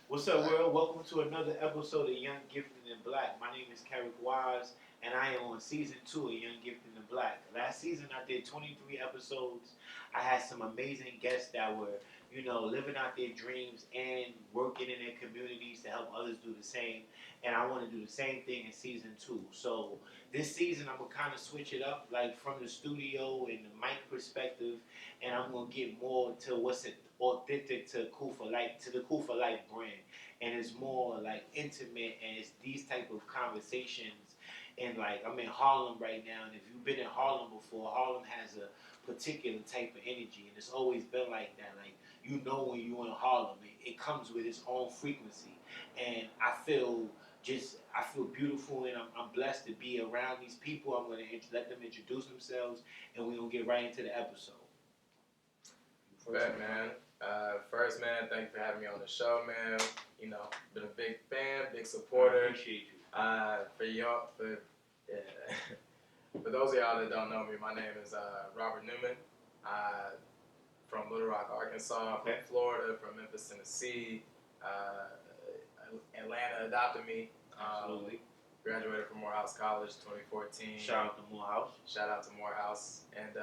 What's up, world? Welcome to another episode of Young Gifted and Black. My name is Carrick Wise, and I am on season 2 of Young Gifted and Black. Last season, I did 23 episodes. I had some amazing guests that were, living out their dreams and working in their communities to help others do the same. And I want to do the same thing in season 2. So this season, I'm gonna kind of switch it up, like from the studio and the mic perspective, and I'm gonna get more to what's it authentic to Cool for Life, to the Cool for Life brand, and it's more like intimate, and it's these type of conversations. And like I'm in Harlem right now, and if you've been in Harlem before, Harlem has a particular type of energy, and it's always been like that. Like when you're in Harlem, it comes with its own frequency, and I feel beautiful, and I'm blessed to be around these people. I'm gonna let them introduce themselves, and we're gonna get right into the episode. Bet, man. First, man, thank you for having me on the show, man. Been a big fan, big supporter. I appreciate you. Yeah. For those of y'all that don't know me, my name is Robert Newman. From Little Rock, Arkansas, from Florida, from Memphis, Tennessee. Atlanta adopted me. Absolutely. Graduated from Morehouse College 2014. Shout out to Morehouse. Shout out to Morehouse. And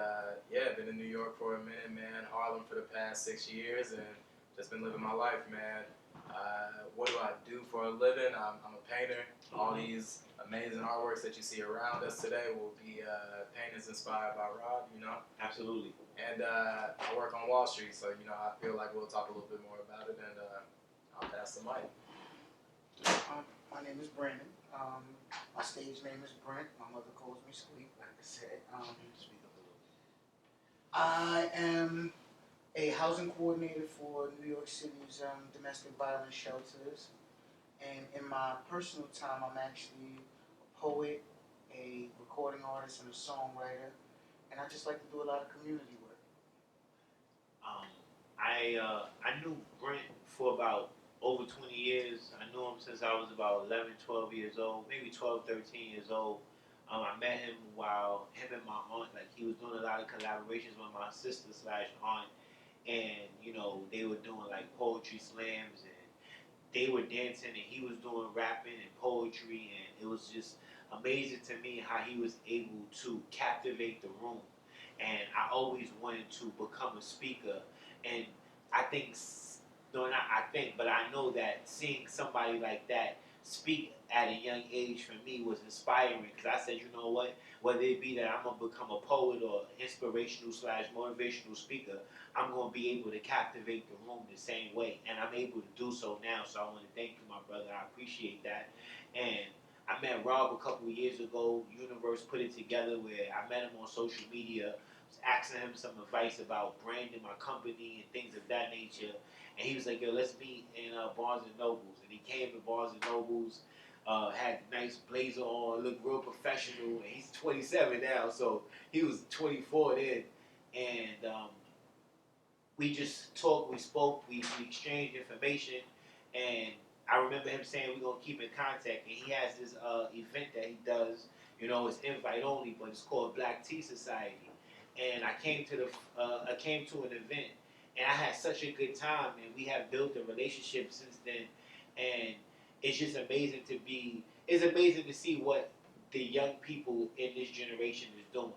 been in New York for a minute, man. Harlem for the past 6 years, and just been living my life, man. What do I do for a living? I'm a painter. All these amazing artworks that you see around us today will be paintings inspired by Rob, Absolutely. And I work on Wall Street, so, I feel like we'll talk a little bit more about it, and I'll pass the mic. My name is Brandon. My stage name is Brent. My mother calls me Squeak, like I said. I am a housing coordinator for New York City's domestic violence shelters. And in my personal time, I'm actually a poet, a recording artist, and a songwriter. And I just like to do a lot of community work. I knew Brent for about over 20 years. I knew him since I was about 11, 12 years old, maybe 12, 13 years old. I met him while him and my aunt, like he was doing a lot of collaborations with my sister slash aunt, and they were doing like poetry slams, and they were dancing, and he was doing rapping and poetry, and it was just amazing to me how he was able to captivate the room. And I always wanted to become a speaker, and I think no, not I think, but I know that seeing somebody like that speak at a young age for me was inspiring, because I said, you know what, whether it be that I'm gonna become a poet or inspirational slash motivational speaker, I'm gonna be able to captivate the room the same way, and I'm able to do so now. So I want to thank you, my brother. I appreciate that. And I met Rob a couple of years ago. Universe put it together where I met him on social media, was asking him some advice about branding my company and things of that nature. And he was like, yo, let's meet in Barnes and Nobles. And he came to Barnes and Nobles, had a nice blazer on, looked real professional. And he's 27 now, so he was 24 then. And we just talked, we spoke, we exchanged information. And I remember him saying we're going to keep in contact. And he has this event that he does. It's invite only, but it's called Black Tea Society. And I came to an event, and I had such a good time, and we have built a relationship since then. And it's just amazing it's amazing to see what the young people in this generation is doing.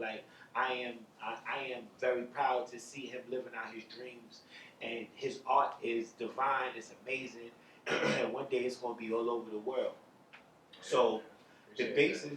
Like I am very proud to see him living out his dreams, and his art is divine. It's amazing, and one day it's going to be all over the world. So the basis,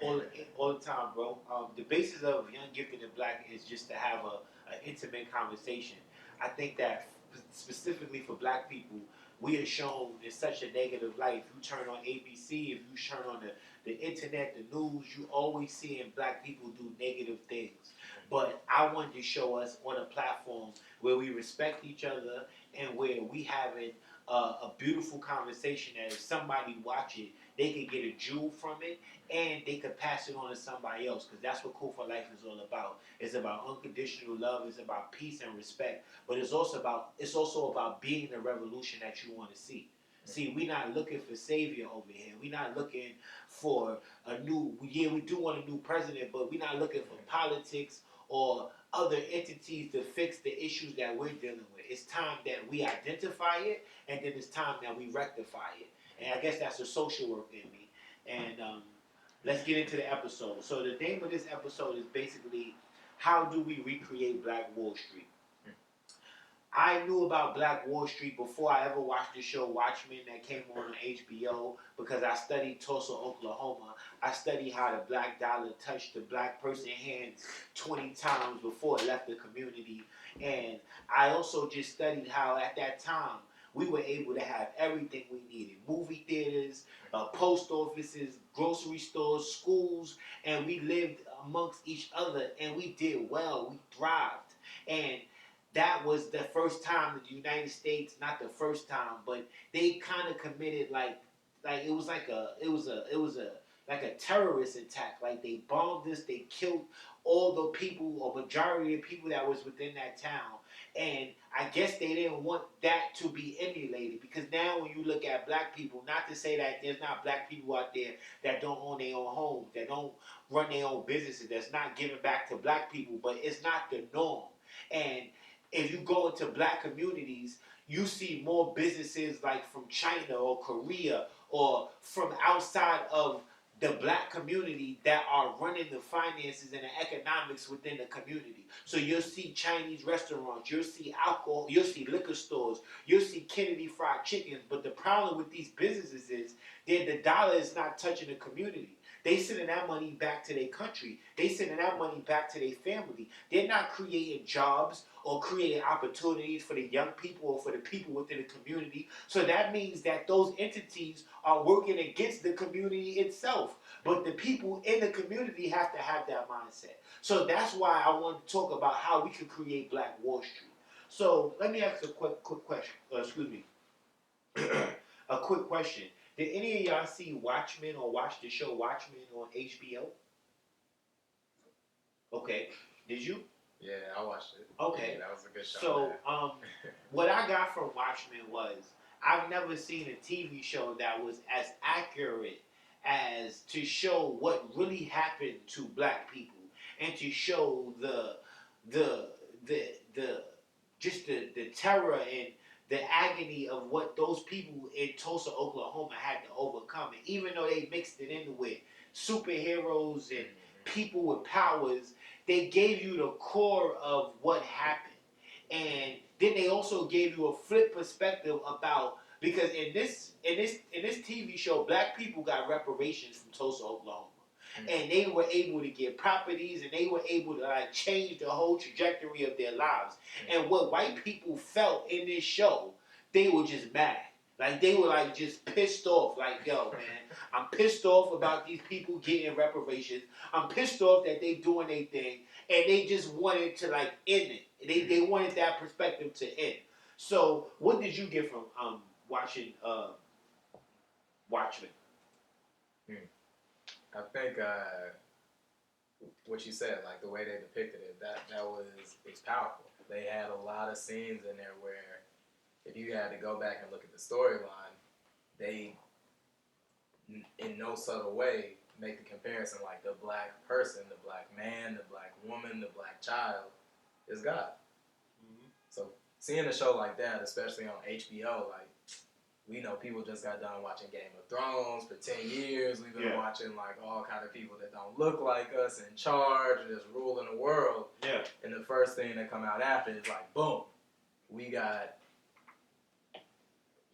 all the time, bro. The basis of Young Gifted and Black is just to have an intimate conversation. I think that specifically for Black people, we are shown in such a negative light. If you turn on ABC, if you turn on the internet, the news, you always seeing Black people do negative things. But I wanted to show us on a platform where we respect each other, and where we having a beautiful conversation that if somebody watch it, they could get a jewel from it, and they could pass it on to somebody else, because that's what Cool for Life is all about. It's about unconditional love. It's about peace and respect. But it's also about being the revolution that you want to see. See, we're not looking for savior over here. We're not looking for we do want a new president, but we're not looking for politics or other entities to fix the issues that we're dealing with. It's time that we identify it, and then it's time that we rectify it. And I guess that's the social work in me. And let's get into the episode. So the name of this episode is basically, how do we recreate Black Wall Street? I knew about Black Wall Street before I ever watched the show Watchmen that came on HBO, because I studied Tulsa, Oklahoma. I studied how the black dollar touched the black person's hands 20 times before it left the community. And I also just studied how at that time we were able to have everything we needed. Movie theaters, post offices, grocery stores, schools, and we lived amongst each other, and we did well. We thrived. And that was the first time that the United States, not the first time, but they kind of committed like it was like a terrorist attack. Like they bombed us, they killed all the people or majority of the people that was within that town. And I guess they didn't want that to be emulated, because now when you look at black people, not to say that there's not black people out there that don't own their own homes, that don't run their own businesses, that's not giving back to black people, but it's not the norm. And if you go into black communities, you see more businesses like from China or Korea or from outside of the black community that are running the finances and the economics within the community. So you'll see Chinese restaurants, you'll see alcohol, you'll see liquor stores, you'll see Kennedy Fried Chickens. But the problem with these businesses is that the dollar is not touching the community. They sending that money back to their country. They sending that money back to their family. They're not creating jobs or creating opportunities for the young people or for the people within the community. So that means that those entities are working against the community itself. But the people in the community have to have that mindset. So that's why I want to talk about how we can create Black Wall Street. So let me ask a quick question. Excuse me. A quick question. Did any of y'all see Watchmen or watch the show Watchmen on HBO? Okay. Did you? Yeah, I watched it. Okay. Yeah, that was a good show. So, what I got from Watchmen was, I've never seen a TV show that was as accurate as to show what really happened to black people, and to show the just the terror and the agony of what those people in Tulsa, Oklahoma had to overcome. And even though they mixed it in with superheroes and people with powers, they gave you the core of what happened. And then they also gave you a flip perspective about, because in this TV show, black people got reparations from Tulsa, Oklahoma. And they were able to get properties, and they were able to like change the whole trajectory of their lives. And what white people felt in this show, they were just mad. Like they were like just pissed off. Like, yo, man, I'm pissed off about these people getting reparations. I'm pissed off that they doing their thing, and they just wanted to like end it. They wanted that perspective to end. So, what did you get from watching Watchmen? I think what you said, like the way they depicted it, that was powerful. They had a lot of scenes in there where, if you had to go back and look at the storyline, they, in no subtle way, make the comparison like the black person, the black man, the black woman, the black child is God. Mm-hmm. So seeing a show like that, especially on HBO, like, we know people just got done watching Game of Thrones for 10 years. We've been watching like all kind of people that don't look like us in charge and just ruling the world. Yeah. And the first thing that come out after is like, boom, we got,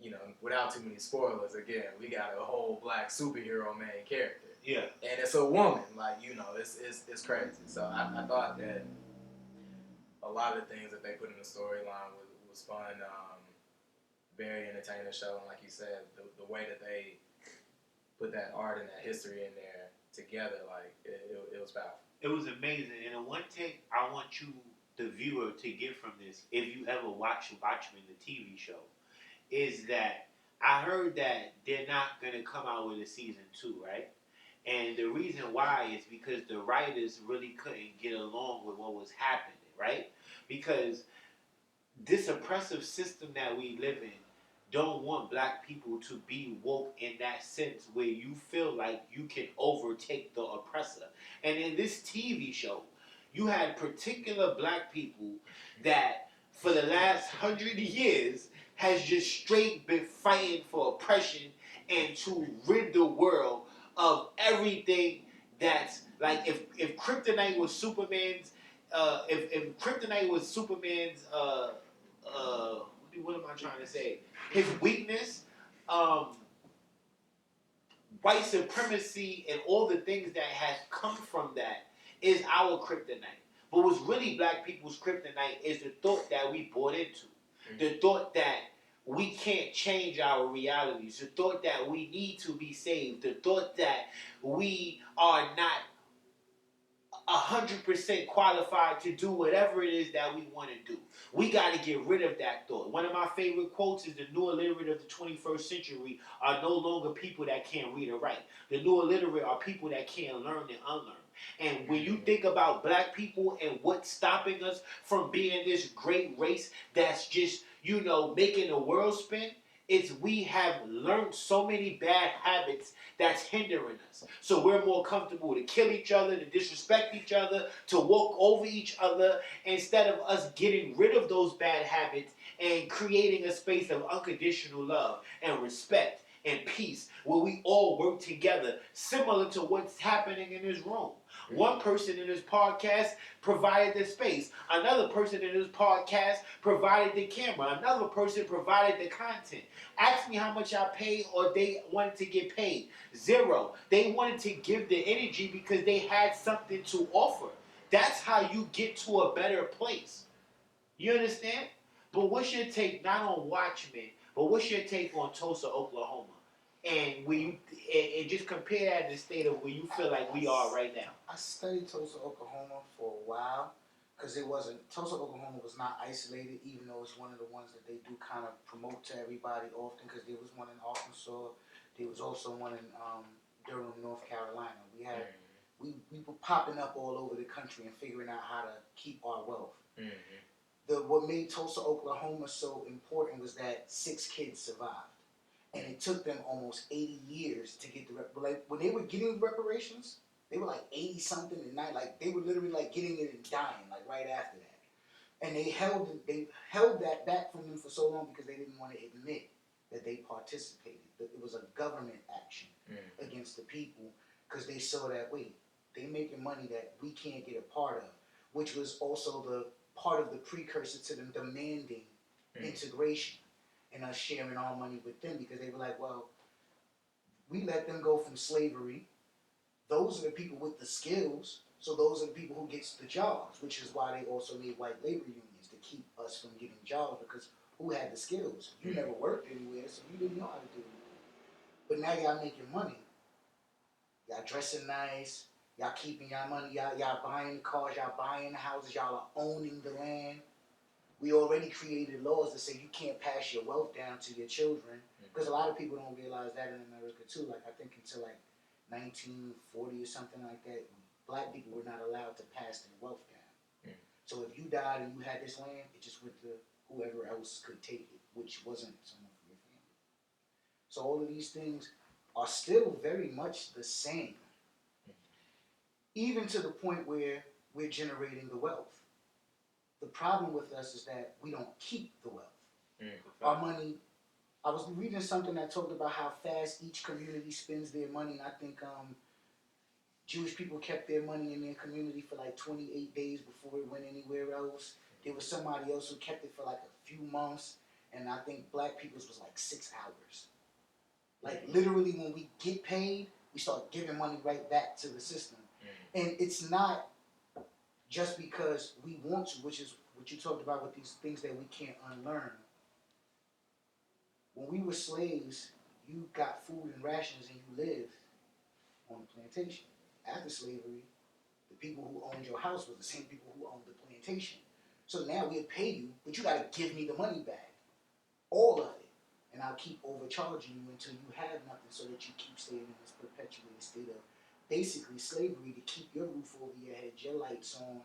you know, without too many spoilers, again, we got a whole black superhero main character. Yeah. And it's a woman. Like, you know, it's crazy. So I thought that a lot of the things that they put in the storyline was fun. Very entertaining show, and like you said, the way that they put that art and that history in there together, like, it was powerful. It was amazing. And the one take I want you, the viewer, to get from this, if you ever watch Watchmen, the TV show, is that I heard that they're not going to come out with a season 2, right? And the reason why is because the writers really couldn't get along with what was happening, right? Because this oppressive system that we live in don't want black people to be woke in that sense where you feel like you can overtake the oppressor. And in this TV show, you had particular black people that for the last 100 years has just straight been fighting for oppression and to rid the world of everything that's like if kryptonite was Superman's if kryptonite was Superman's what am I trying to say? His weakness, um, white supremacy and all the things that has come from that is our kryptonite. But what's really black people's kryptonite is the thought that we bought into. The thought that we can't change our realities. The thought that we need to be saved. The thought that we are not 100% qualified to do whatever it is that we want to do. We got to get rid of that thought. One of my favorite quotes is the new illiterate of the 21st century are no longer people that can't read or write. The new illiterate are people that can't learn and unlearn. And when you think about black people and what's stopping us from being this great race that's just, making the world spin, it's we have learned so many bad habits that's hindering us. So we're more comfortable to kill each other, to disrespect each other, to walk over each other, instead of us getting rid of those bad habits and creating a space of unconditional love and respect and peace where we all work together, similar to what's happening in this room. One person in this podcast provided the space. Another person in this podcast provided the camera. Another person provided the content. Ask me how much I paid or they wanted to get paid. Zero. They wanted to give the energy because they had something to offer. That's how you get to a better place. You understand? But what's your take, not on Watchmen, but what's your take on Tulsa, Oklahoma? And and just compare that to the state of where you feel like we are right now. I studied Tulsa, Oklahoma for a while because Tulsa, Oklahoma was not isolated, even though it's one of the ones that they do kind of promote to everybody often, because there was one in Arkansas. There was also one in Durham, North Carolina. We were popping up all over the country and figuring out how to keep our wealth. What made Tulsa, Oklahoma so important was that 6 kids survived. And it took them almost 80 years to get when they were getting reparations, they were like 80 something and they were literally like getting it and dying like right after that. And they held that back from them for so long because they didn't want to admit that they participated. That it was a government action against the people because they saw that they making money that we can't get a part of, which was also the part of the precursor to them demanding integration. And us sharing our money with them because they were like, well, we let them go from slavery. Those are the people with the skills. So those are the people who gets the jobs, which is why they also made white labor unions to keep us from getting jobs because who had the skills? You never worked anywhere, so you didn't know how to do it. But now y'all making money. Y'all dressing nice. Y'all keeping y'all money. Y'all buying the cars. Y'all buying the houses. Y'all are owning the land. We already created laws that say you can't pass your wealth down to your children because a lot of people don't realize that in America too. Like I think until like 1940 or something like that, black people were not allowed to pass their wealth down. So if you died and you had this land, it just went to whoever else could take it, which wasn't someone from your family. So all of these things are still very much the same, even to the point where we're generating the wealth. The problem with us is that we don't keep the wealth. Our money, I was reading something that talked about how fast each community spends their money, and I think Jewish people kept their money in their community for like 28 days before it went anywhere else. There was somebody else who kept it for like a few months, and I think black people's was like 6 hours. Like literally when we get paid, we start giving money right back to the system. And it's not just because we want to, which is what you talked about with these things that we can't unlearn. When we were slaves, you got food and rations and you lived on the plantation. After slavery, the people who owned your house were the same people who owned the plantation. So now we'll pay you, but you got to give me the money back. All of it. And I'll keep overcharging you until you have nothing so that you keep staying in this perpetuated state of basically slavery to keep your roof over your head, your lights on,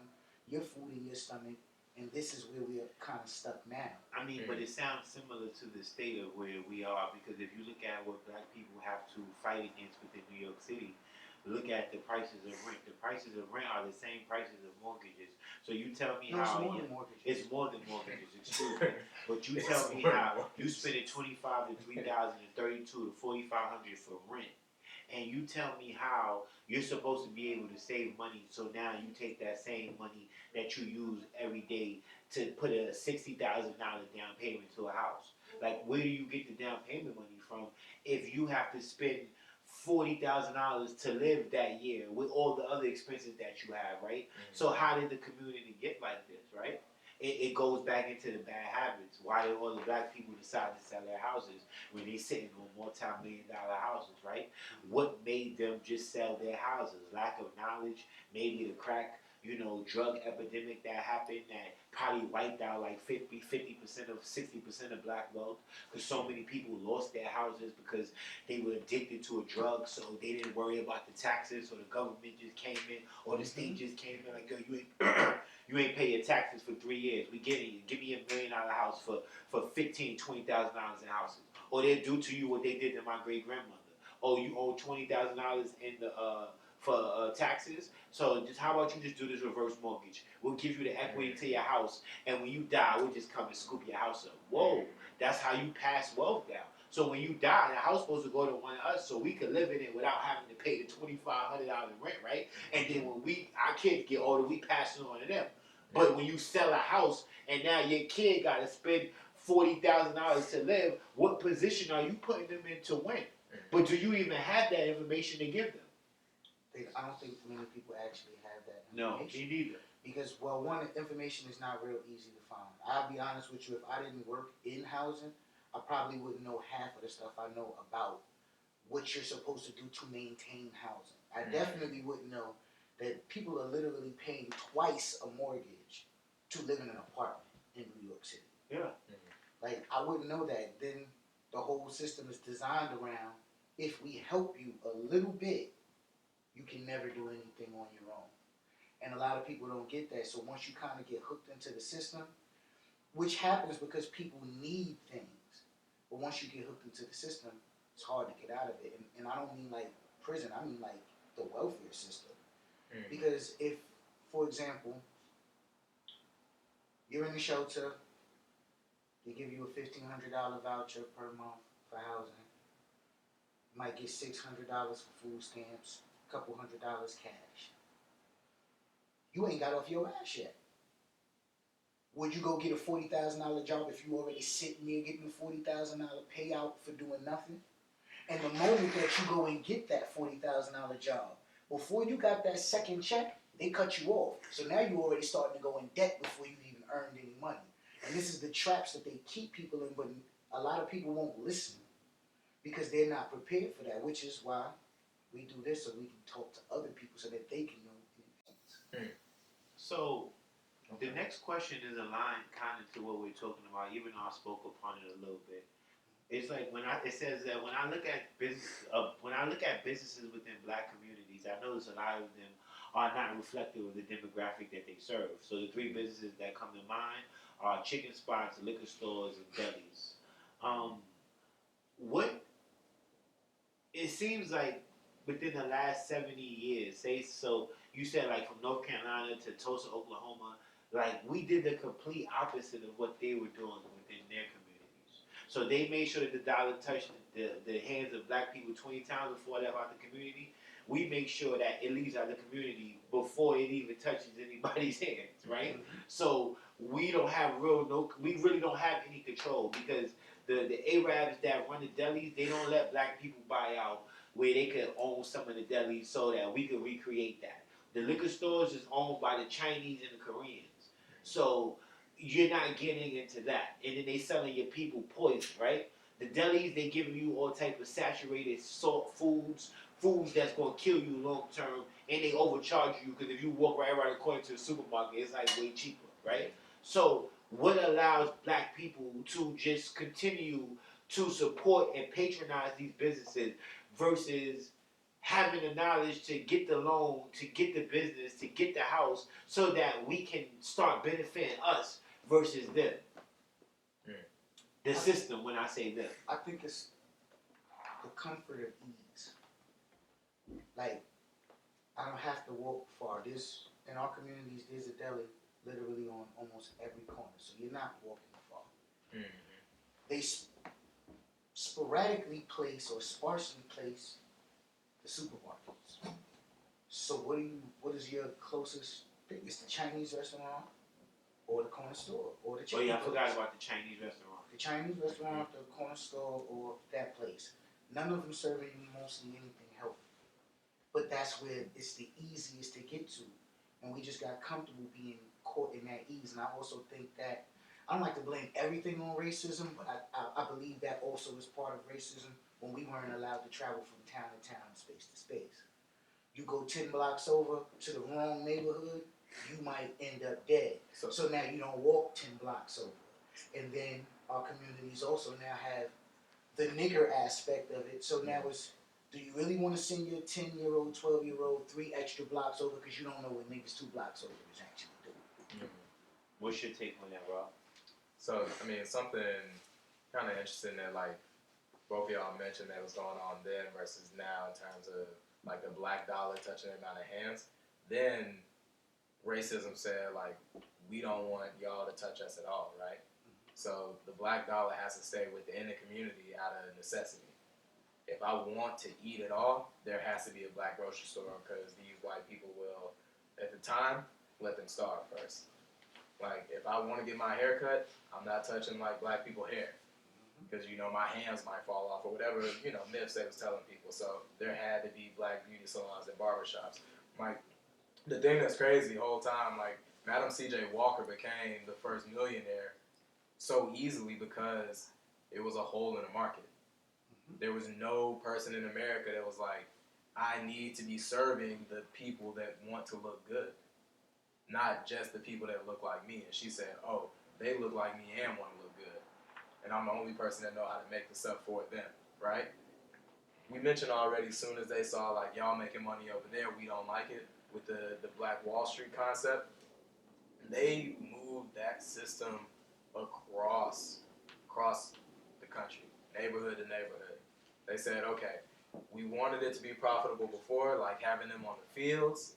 your food in your stomach, and this is where we are kind of stuck now. I mean, but it sounds similar to the state of where we are because if you look at what black people have to fight against within New York City, look at the prices of rent. The prices of rent are the same prices of mortgages. So you tell me No, it's how more than mortgages. it's more than mortgages. Excuse me. But you It's tell me more than how you mortgages. spending 25 to 3,000 and 32 to 4,500 for rent, and you tell me how you're supposed to be able to save money. So now you take that same money that you use every day to put a $60,000 down payment to a house. Like, where do you get the down payment money from if you have to spend $40,000 to live that year with all the other expenses that you have, right? Mm-hmm. So how did the community get like this, right? It goes back into the bad habits. Why did all the black people decide to sell their houses when they sitting on multi-million-dollar houses, right? What made them just sell their houses? Lack of knowledge, maybe the crack, drug epidemic that happened that probably wiped out like 50% of 60% of black wealth because so many people lost their houses because they were addicted to a drug, so they didn't worry about the taxes, or the government just came in, or the state just came in like, yo, you ain't pay your taxes for 3 years. We get it. Give me $1 million house for $15,000-$20,000 in houses, or they'll do to you what they did to my great grandmother. Oh, you owe $20,000 in the for taxes. So just how about you just do this reverse mortgage? We'll give you the equity to your house, and when you die, we'll just come and scoop your house up. Whoa, that's how you pass wealth down. So when you die, the house supposed to go to one of us, so we could live in it without having to pay the $2,500 rent, right? And then when our kids get older, we pass it on to them. But when you sell a house and now your kid got to spend $40,000 to live, what position are you putting them in to win? But do you even have that information to give them? I don't think many people actually have that No, information. me neither. Because, well, one, information is not real easy to find. I'll be honest with you, if I didn't work in housing, I probably wouldn't know half of the stuff I know about what you're supposed to do to maintain housing. I definitely wouldn't know that people are literally paying twice a mortgage to live in an apartment in New York City. Yeah. Like, I wouldn't know that. Then the whole system is designed around, if we help you a little bit, you can never do anything on your own. And a lot of people don't get that. So once you kind of get hooked into the system, which happens because people need things, but once you get hooked into the system, it's hard to get out of it. And I don't mean like prison, I mean like the welfare system. Because if, for example, you're in the shelter, they give you a $1,500 voucher per month for housing. You might get $600 for food stamps, a couple $100 cash. You ain't got off your ass yet. Would you go get a $40,000 job if you already sitting there getting a $40,000 payout for doing nothing? And the moment that you go and get that $40,000 job, before you got that second check, they cut you off. So now you're already starting to go in debt before you even earned any money. And this is the traps that they keep people in, but a lot of people won't listen because they're not prepared for that, which is why we do this, so we can talk to other people so that they can know things. So the next question is aligned kind of to what we're talking about, even though I spoke upon it a little bit. It's like it says that when I look at businesses within black communities, I notice a lot of them are not reflective of the demographic that they serve. So the three businesses that come to mind are chicken spots, liquor stores, and delis. What it seems like within the last 70 years, you said like from North Carolina to Tulsa, Oklahoma, like we did the complete opposite of what they were doing within their communities. So they made sure that the dollar touched the hands of black people 20 times before it left out the community. We make sure that it leaves out the community before it even touches anybody's hands, right? Mm-hmm. So we really don't have any control because the Arabs that run the delis, they don't let black people buy out where they could own some of the delis so that we could recreate that. The liquor stores is owned by the Chinese and the Koreans. So you're not getting into that. And then they selling your people poison, right? The delis, they giving you all type of saturated salt foods that's going to kill you long term, and they overcharge you because if you walk right around the corner to the supermarket, it's like way cheaper, right? So what allows black people to just continue to support and patronize these businesses versus having the knowledge to get the loan, to get the business, to get the house so that we can start benefiting us versus them? The system, when I say them. I think it's the comfort of ease. Like, I don't have to walk far. In our communities, there's a deli literally on almost every corner, so you're not walking far. Mm-hmm. They sporadically place or sparsely place the supermarkets. So what is your closest thing? It's the Chinese restaurant or the corner store or the Oh chicken yeah, I place. forgot about the Chinese restaurant. The Chinese restaurant, the corner store, or that place. None of them serving you mostly anything healthy. But that's where it's the easiest to get to. And we just got comfortable being caught in that ease. And I also think that, I don't like to blame everything on racism, but I believe that also is part of racism when we weren't allowed to travel from town to town, space to space. You go 10 blocks over to the wrong neighborhood, you might end up dead. So now you don't walk 10 blocks over. And then our communities also now have the nigger aspect of it. So now it's, do you really want to send your 10-year-old, 12-year-old 3 extra blocks over because you don't know what niggas 2 blocks over is actually doing? Mm-hmm. What's your take on that, Rob? So, I mean, something kind of interesting that, like, both of y'all mentioned that was going on then versus now in terms of, like, the black dollar touching the amount of hands. Then racism said, like, we don't want y'all to touch us at all, right? So the black dollar has to stay within the community out of necessity. If I want to eat at all, there has to be a black grocery store because these white people will, at the time, let them starve first. Like, if I want to get my hair cut, I'm not touching, like, black people hair because, you know, my hands might fall off or whatever, you know, myths they was telling people. So there had to be black beauty salons and barbershops. Like, the thing that's crazy the whole time, like, Madam C.J. Walker became the first millionaire so easily because it was a hole in the market. There was no person in America that was like, I need to be serving the people that want to look good, not just the people that look like me. And she said, oh, they look like me and want to look good. And I'm the only person that know how to make the stuff for them, right? We mentioned already, as soon as they saw, like, y'all making money over there, we don't like it, with the Black Wall Street concept, they moved that system across the country, neighborhood to neighborhood. They said, okay, we wanted it to be profitable before, like having them on the fields.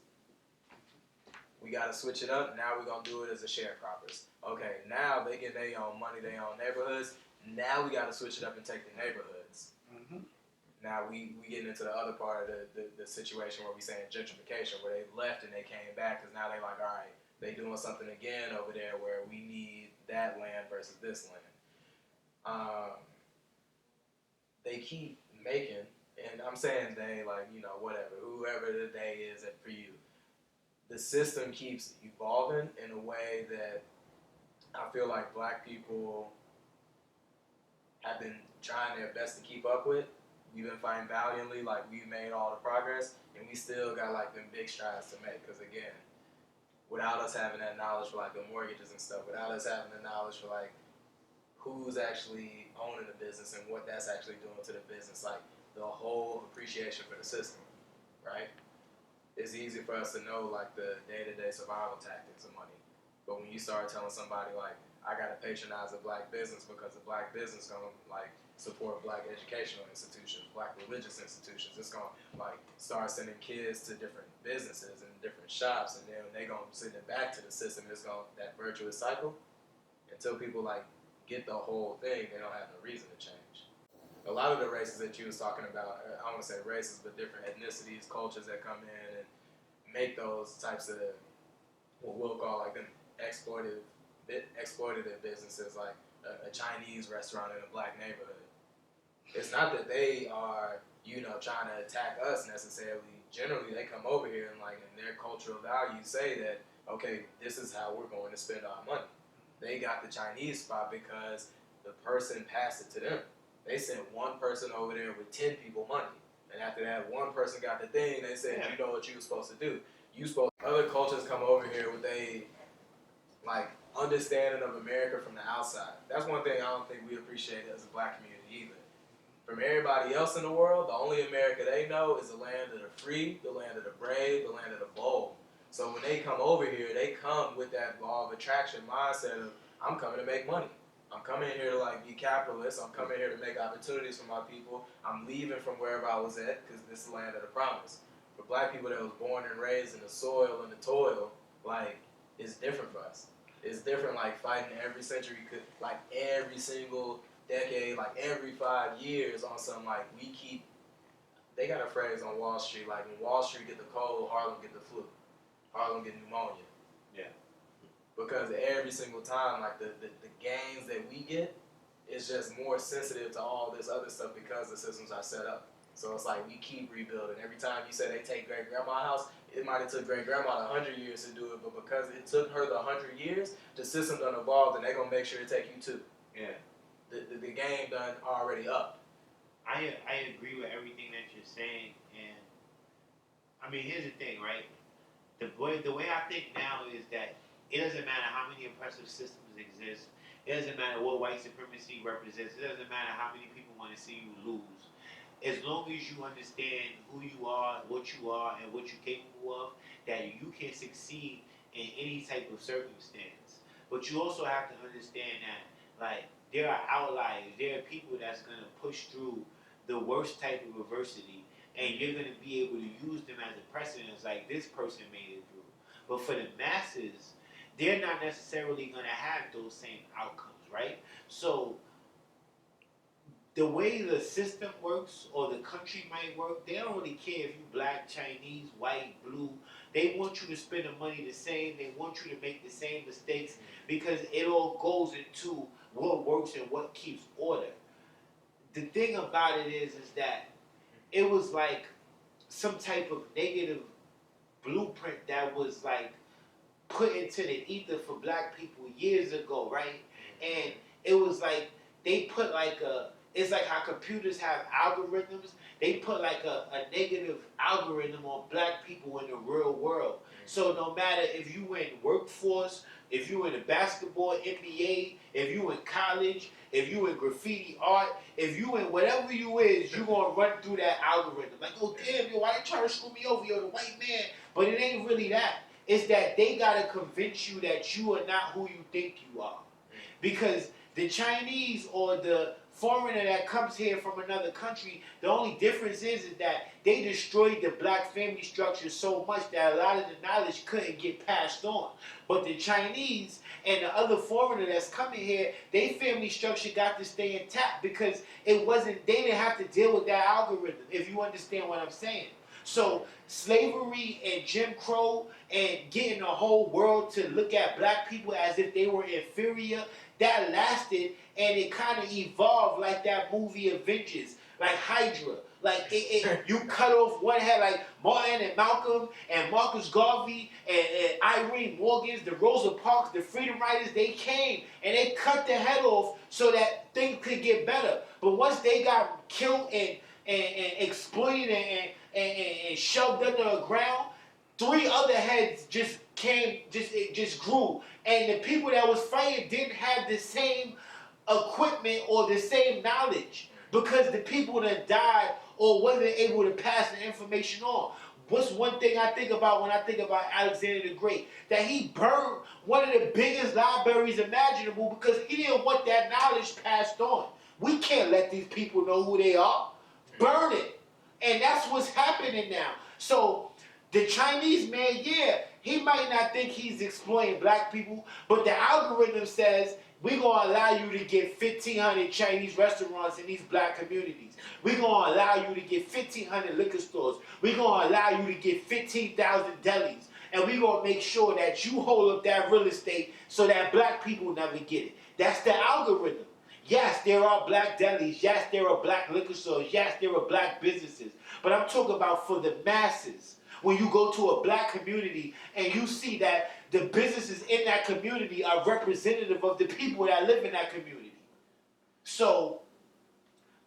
We got to switch it up. Now we're going to do it as a sharecroppers. Okay, now they get their own money, their own neighborhoods. Now we got to switch it up and take the neighborhoods. Mm-hmm. Now we getting into the other part of the situation where we saying gentrification, where they left and they came back because now they like, all right, they doing something again over there where we need that land versus this land. They keep making, and I'm saying they, like, you know, whatever, whoever the they is for you. The system keeps evolving in a way that I feel like black people have been trying their best to keep up with. We've been fighting valiantly, like we've made all the progress, and we still got like them big strides to make. Because again, without us having that knowledge for like the mortgages and stuff, without us having the knowledge for like who's actually owning the business and what that's actually doing to the business, like the whole appreciation for the system, right? It's easy for us to know like the day-to-day survival tactics of money. But when you start telling somebody like, I gotta patronize a black business because the black business gonna like support black educational institutions, black religious institutions, it's gonna like start sending kids to different businesses and different shops, and then they gonna send it back to the system. It's gonna, that virtuous cycle, until people like get the whole thing, they don't have no reason to change. A lot of the races that you was talking about, I don't want to say races, but different ethnicities, cultures that come in and make those types of what we'll call like them exploitative businesses, like a Chinese restaurant in a black neighborhood. It's not that they are, you know, trying to attack us necessarily. Generally, they come over here and like in their cultural values say that, okay, this is how we're going to spend our money. They got the Chinese spot because the person passed it to them. They sent one person over there with 10 people money. And after that, one person got the thing, they said, you know what you were supposed to do. Other cultures come over here with a like understanding of America from the outside. That's one thing I don't think we appreciate as a black community either. From everybody else in the world, the only America they know is the land of the free, the land of the brave, the land of the bold. So when they come over here, they come with that law of attraction mindset of, I'm coming to make money. I'm coming here to like be capitalist. I'm coming here to make opportunities for my people. I'm leaving from wherever I was at because this is the land of the promise. For black people that was born and raised in the soil and the toil, like, it's different for us. It's different, like, fighting every century, like, every single decade, like, every 5 years on some, like, they got a phrase on Wall Street, like, when Wall Street get the cold, Harlem get the flu. Harlem get pneumonia. Yeah. Because every single time, like, the gains that we get is just more sensitive to all this other stuff because the systems are set up. So it's like we keep rebuilding. Every time you say they take great grandma's house, it might have took great grandma 100 years to do it, but because it took her the 100 years, the system done evolved, and they're gonna make sure it take you too. Yeah. The game done already up. I agree with everything that you're saying, and I mean, here's the thing, right? The way I think now is that it doesn't matter how many oppressive systems exist. It doesn't matter what white supremacy represents. It doesn't matter how many people want to see you lose. As long as you understand who you are, and what you're capable of, that you can succeed in any type of circumstance. But you also have to understand that, like, there are outliers. There are people that's gonna push through the worst type of adversity, and you're gonna be able to use them as a precedent. Like, this person made it through. But for the masses, they're not necessarily gonna have those same outcomes, right? So the way the system works or the country might work, they don't really care if you black, Chinese, white, blue. They want you to spend the money the same. They want you to make the same mistakes because it all goes into what works and what keeps order. The thing about it is that it was like some type of negative blueprint that was like put into the ether for black people years ago, right? And it was like they put like it's like how computers have algorithms. They put like a negative algorithm on black people in the real world. So no matter if you in workforce, if you in the basketball, NBA, if you in college, if you in graffiti art, if you in whatever you is, you gonna run through that algorithm. Like, oh damn, yo, why they trying to screw me over, yo, the white man? But it ain't really that. It's that they gotta convince you that you are not who you think you are. Because the Chinese or the foreigner that comes here from another country, the only difference is that they destroyed the black family structure so much that a lot of the knowledge couldn't get passed on. But the Chinese and the other foreigner that's coming here, their family structure got to stay intact because they didn't have to deal with that algorithm, if you understand what I'm saying. So slavery and Jim Crow and getting the whole world to look at black people as if they were inferior, that lasted, and it kind of evolved like that movie Avengers, like Hydra. Like you cut off one head, like Martin and Malcolm and Marcus Garvey and Irene Morgans, the Rosa Parks, the Freedom Riders, they came and they cut the head off so that things could get better. But once they got killed and exploited and shoved under the ground, 3 other heads just grew. And the people that was fighting didn't have the same equipment or the same knowledge because the people that died or wasn't able to pass the information on. What's one thing I think about when I think about Alexander the Great? That he burned one of the biggest libraries imaginable because he didn't want that knowledge passed on. We can't let these people know who they are. Burn it. And that's what's happening now. So the Chinese man, yeah, he might not think he's exploiting black people, but the algorithm says we're going to allow you to get 1,500 Chinese restaurants in these black communities. We're going to allow you to get 1,500 liquor stores. We're going to allow you to get 15,000 delis. And we're going to make sure that you hold up that real estate so that black people never get it. That's the algorithm. Yes, there are black delis. Yes, there are black liquor stores. Yes, there are black businesses. But I'm talking about for the masses. When you go to a black community and you see that the businesses in that community are representative of the people that live in that community. So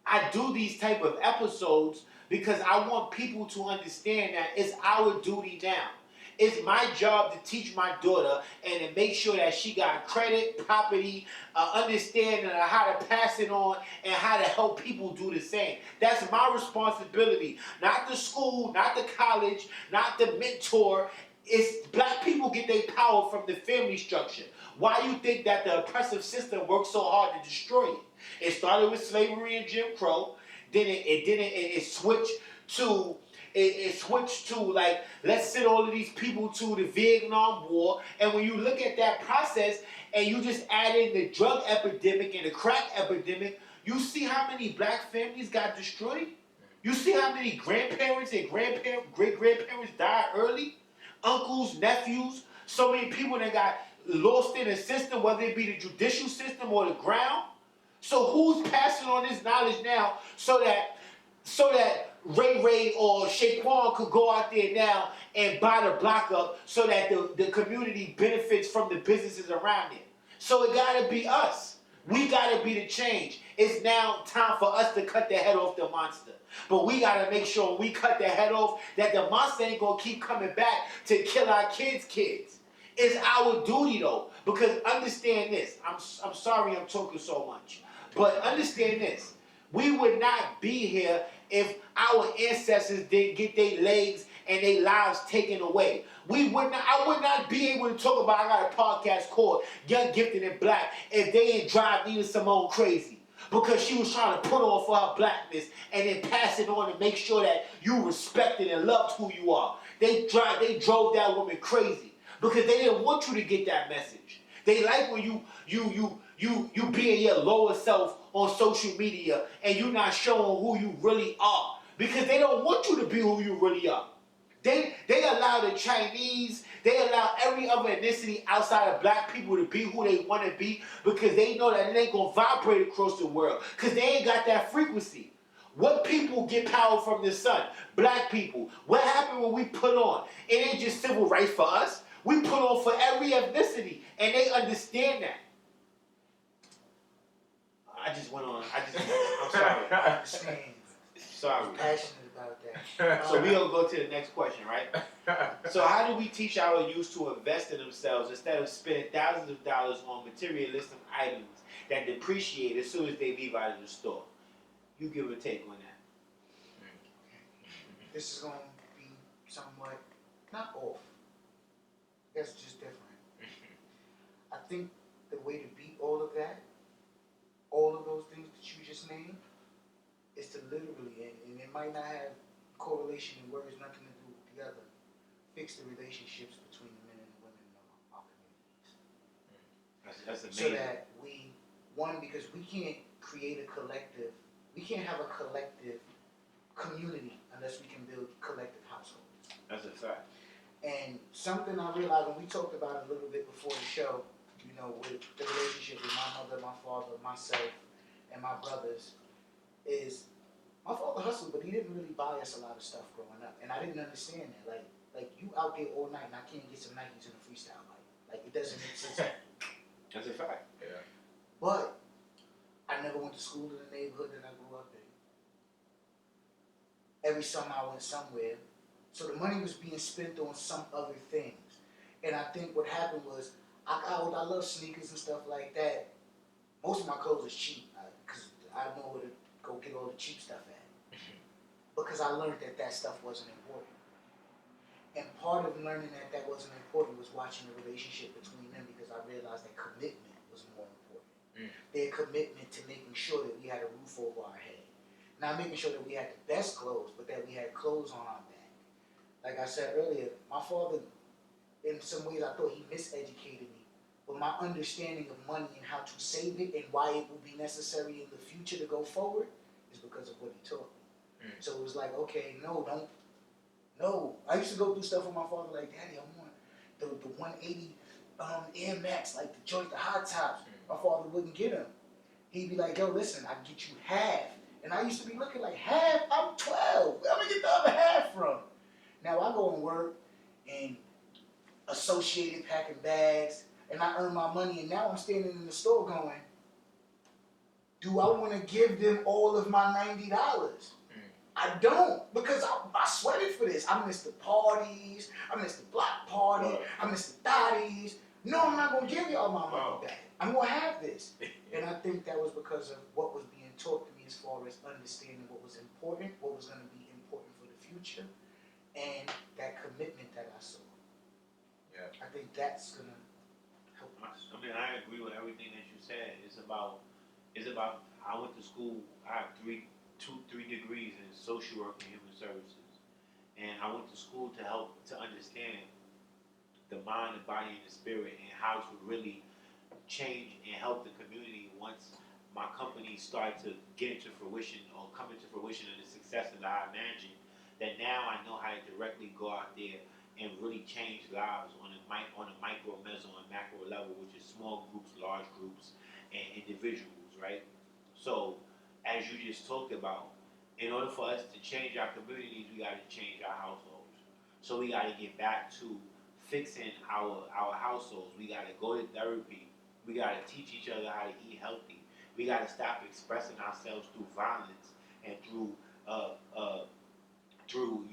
I do these type of episodes because I want people to understand that it's our duty now. It's my job to teach my daughter and to make sure that she got credit, property, understanding of how to pass it on and how to help people do the same. That's my responsibility. Not the school, not the college, not the mentor. It's black people get their power from the family structure. Why you think that the oppressive system works so hard to destroy it? It started with slavery and Jim Crow. Then it switched to it switched to like, let's send all of these people to the Vietnam War. And when you look at that process and you just add in the drug epidemic and the crack epidemic, you see how many black families got destroyed? You see how many grandparents and great-grandparents died early? Uncles, nephews, so many people that got lost in the system, whether it be the judicial system or the ground. So who's passing on this knowledge now so that Ray Ray or Shaquan could go out there now and buy the block up so that the community benefits from the businesses around it? So it gotta be us. We gotta be the change. It's now time for us to cut the head off the monster. But we gotta make sure when we cut the head off that the monster ain't gonna keep coming back to kill our kids. It's our duty though, because understand this. I'm sorry I'm talking so much, but understand this. We would not be here if our ancestors didn't get their legs and their lives taken away. I would not be able to talk about, I got a podcast called Young, Gifted and Black, if they didn't drive Nina Simone crazy. Because she was trying to put on for her blackness and then pass it on and make sure that you respected and loved who you are. They drove that woman crazy because they didn't want you to get that message. They like when you being your lower self on social media and you not showing who you really are because they don't want you to be who you really are. They allow the Chinese, they allow every other ethnicity outside of black people to be who they want to be because they know that it ain't going to vibrate across the world because they ain't got that frequency. What people get power from the sun? Black people. What happened when we put on? It ain't just civil rights for us. We put on for every ethnicity and they understand that. I just went on. I'm sorry. I understand. Sorry. I'm passionate about that. So we'll go to the next question, right? So how do we teach our youth to invest in themselves instead of spending thousands of dollars on materialistic items that depreciate as soon as they leave out of the store? You give a take on that. This is going to be somewhat, not off. I guess just different. I think the way to beat all of that, all of those things that you just named, is to literally, and it might not have correlation in words, nothing to do with the other, fix the relationships between the men and the women in our communities. That's amazing. So that because we can't create a collective, we can't have a collective community unless we can build collective households. That's a fact. And something I realized when we talked about it a little bit before the show, with the relationship with my mother, my father, myself, and my brothers, is my father hustled, but he didn't really buy us a lot of stuff growing up. And I didn't understand that. Like you out there all night and I can't get some Nikes in a freestyle light. Like it doesn't make sense. That's a fact. Yeah. But I never went to school in the neighborhood that I grew up in. Every summer I went somewhere. So the money was being spent on some other things. And I think what happened was, I love sneakers and stuff like that. Most of my clothes is cheap because I know where to go get all the cheap stuff at. Because I learned that stuff wasn't important. And part of learning that wasn't important was watching the relationship between them because I realized that commitment was more important. Their commitment to making sure that we had a roof over our head. Not making sure that we had the best clothes, but that we had clothes on our back. Like I said earlier, my father, in some ways I thought he miseducated me. But my understanding of money and how to save it and why it will be necessary in the future to go forward is because of what he taught me. So it was like, okay, no. I used to go through stuff with my father like, Daddy, I want the 180 Air Max, like the joint, the hot tops. My father wouldn't get them. He'd be like, yo, listen, I can get you half. And I used to be looking like, half? I'm 12. Where am I get the other half from? Now I go and work and Associated packing bags, and I earn my money, and now I'm standing in the store going, do I want to give them all of my $90? I don't, because I sweated for this. I missed the parties, I missed the block party, I missed the thotties. No, I'm not going to give y'all my money back. I'm going to have this. And I think that was because of what was being taught to me as far as understanding what was important, what was going to be important for the future, and that commitment that I saw. Yeah. I think that's going to help us. I mean, I agree with everything that you said. It's about, I went to school, I have three degrees in social work and human services. and I went to school to help to understand the mind, the body, and the spirit, and how to really change and help the community once my company started to get into fruition or come into fruition of the success that I imagined. That now I know how to directly go out there and really change lives on a micro, meso, and macro level, which is small groups, large groups, and individuals, right? So, as you just talked about, in order for us to change our communities, we got to change our households. So we got to get back to fixing our households. We got to go to therapy. We got to teach each other how to eat healthy. We got to stop expressing ourselves through violence and uh, uh, through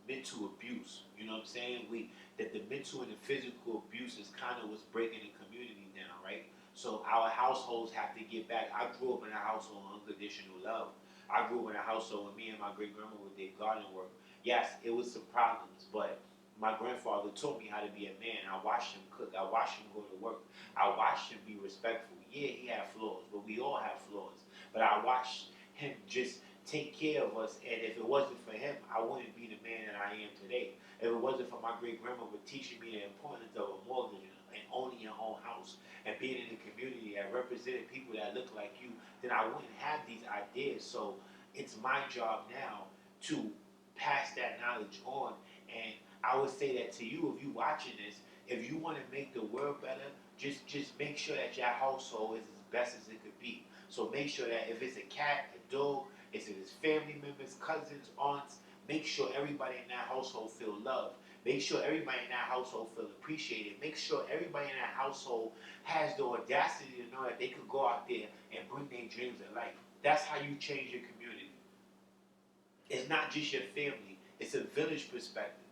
mental abuse. You know what I'm saying? We that the mental and the physical abuse is kind of what's breaking the community down, right? So our households have to get back. I grew up in a household of unconditional love. I grew up in a household when me and my great grandmother did garden work. Yes, it was some problems, but my grandfather taught me how to be a man. I watched him cook. I watched him go to work. I watched him be respectful. Yeah, he had flaws, but we all have flaws. But I watched him just take care of us, and if it wasn't for him, I wouldn't be the man that I am today. If it wasn't for my great grandmother teaching me the importance of a mortgage and owning your own house and being in a community that represented people that look like you, then I wouldn't have these ideas. So it's my job now to pass that knowledge on. And I would say that to you, if you watching this, if you want to make the world better, just make sure that your household is as best as it could be. So make sure that if it's a cat, a dog, if it's family members, cousins, aunts, make sure everybody in that household feel loved. Make sure everybody in that household feel appreciated. Make sure everybody in that household has the audacity to know that they could go out there and bring their dreams to life. That's how you change your community. It's not just your family. It's a village perspective.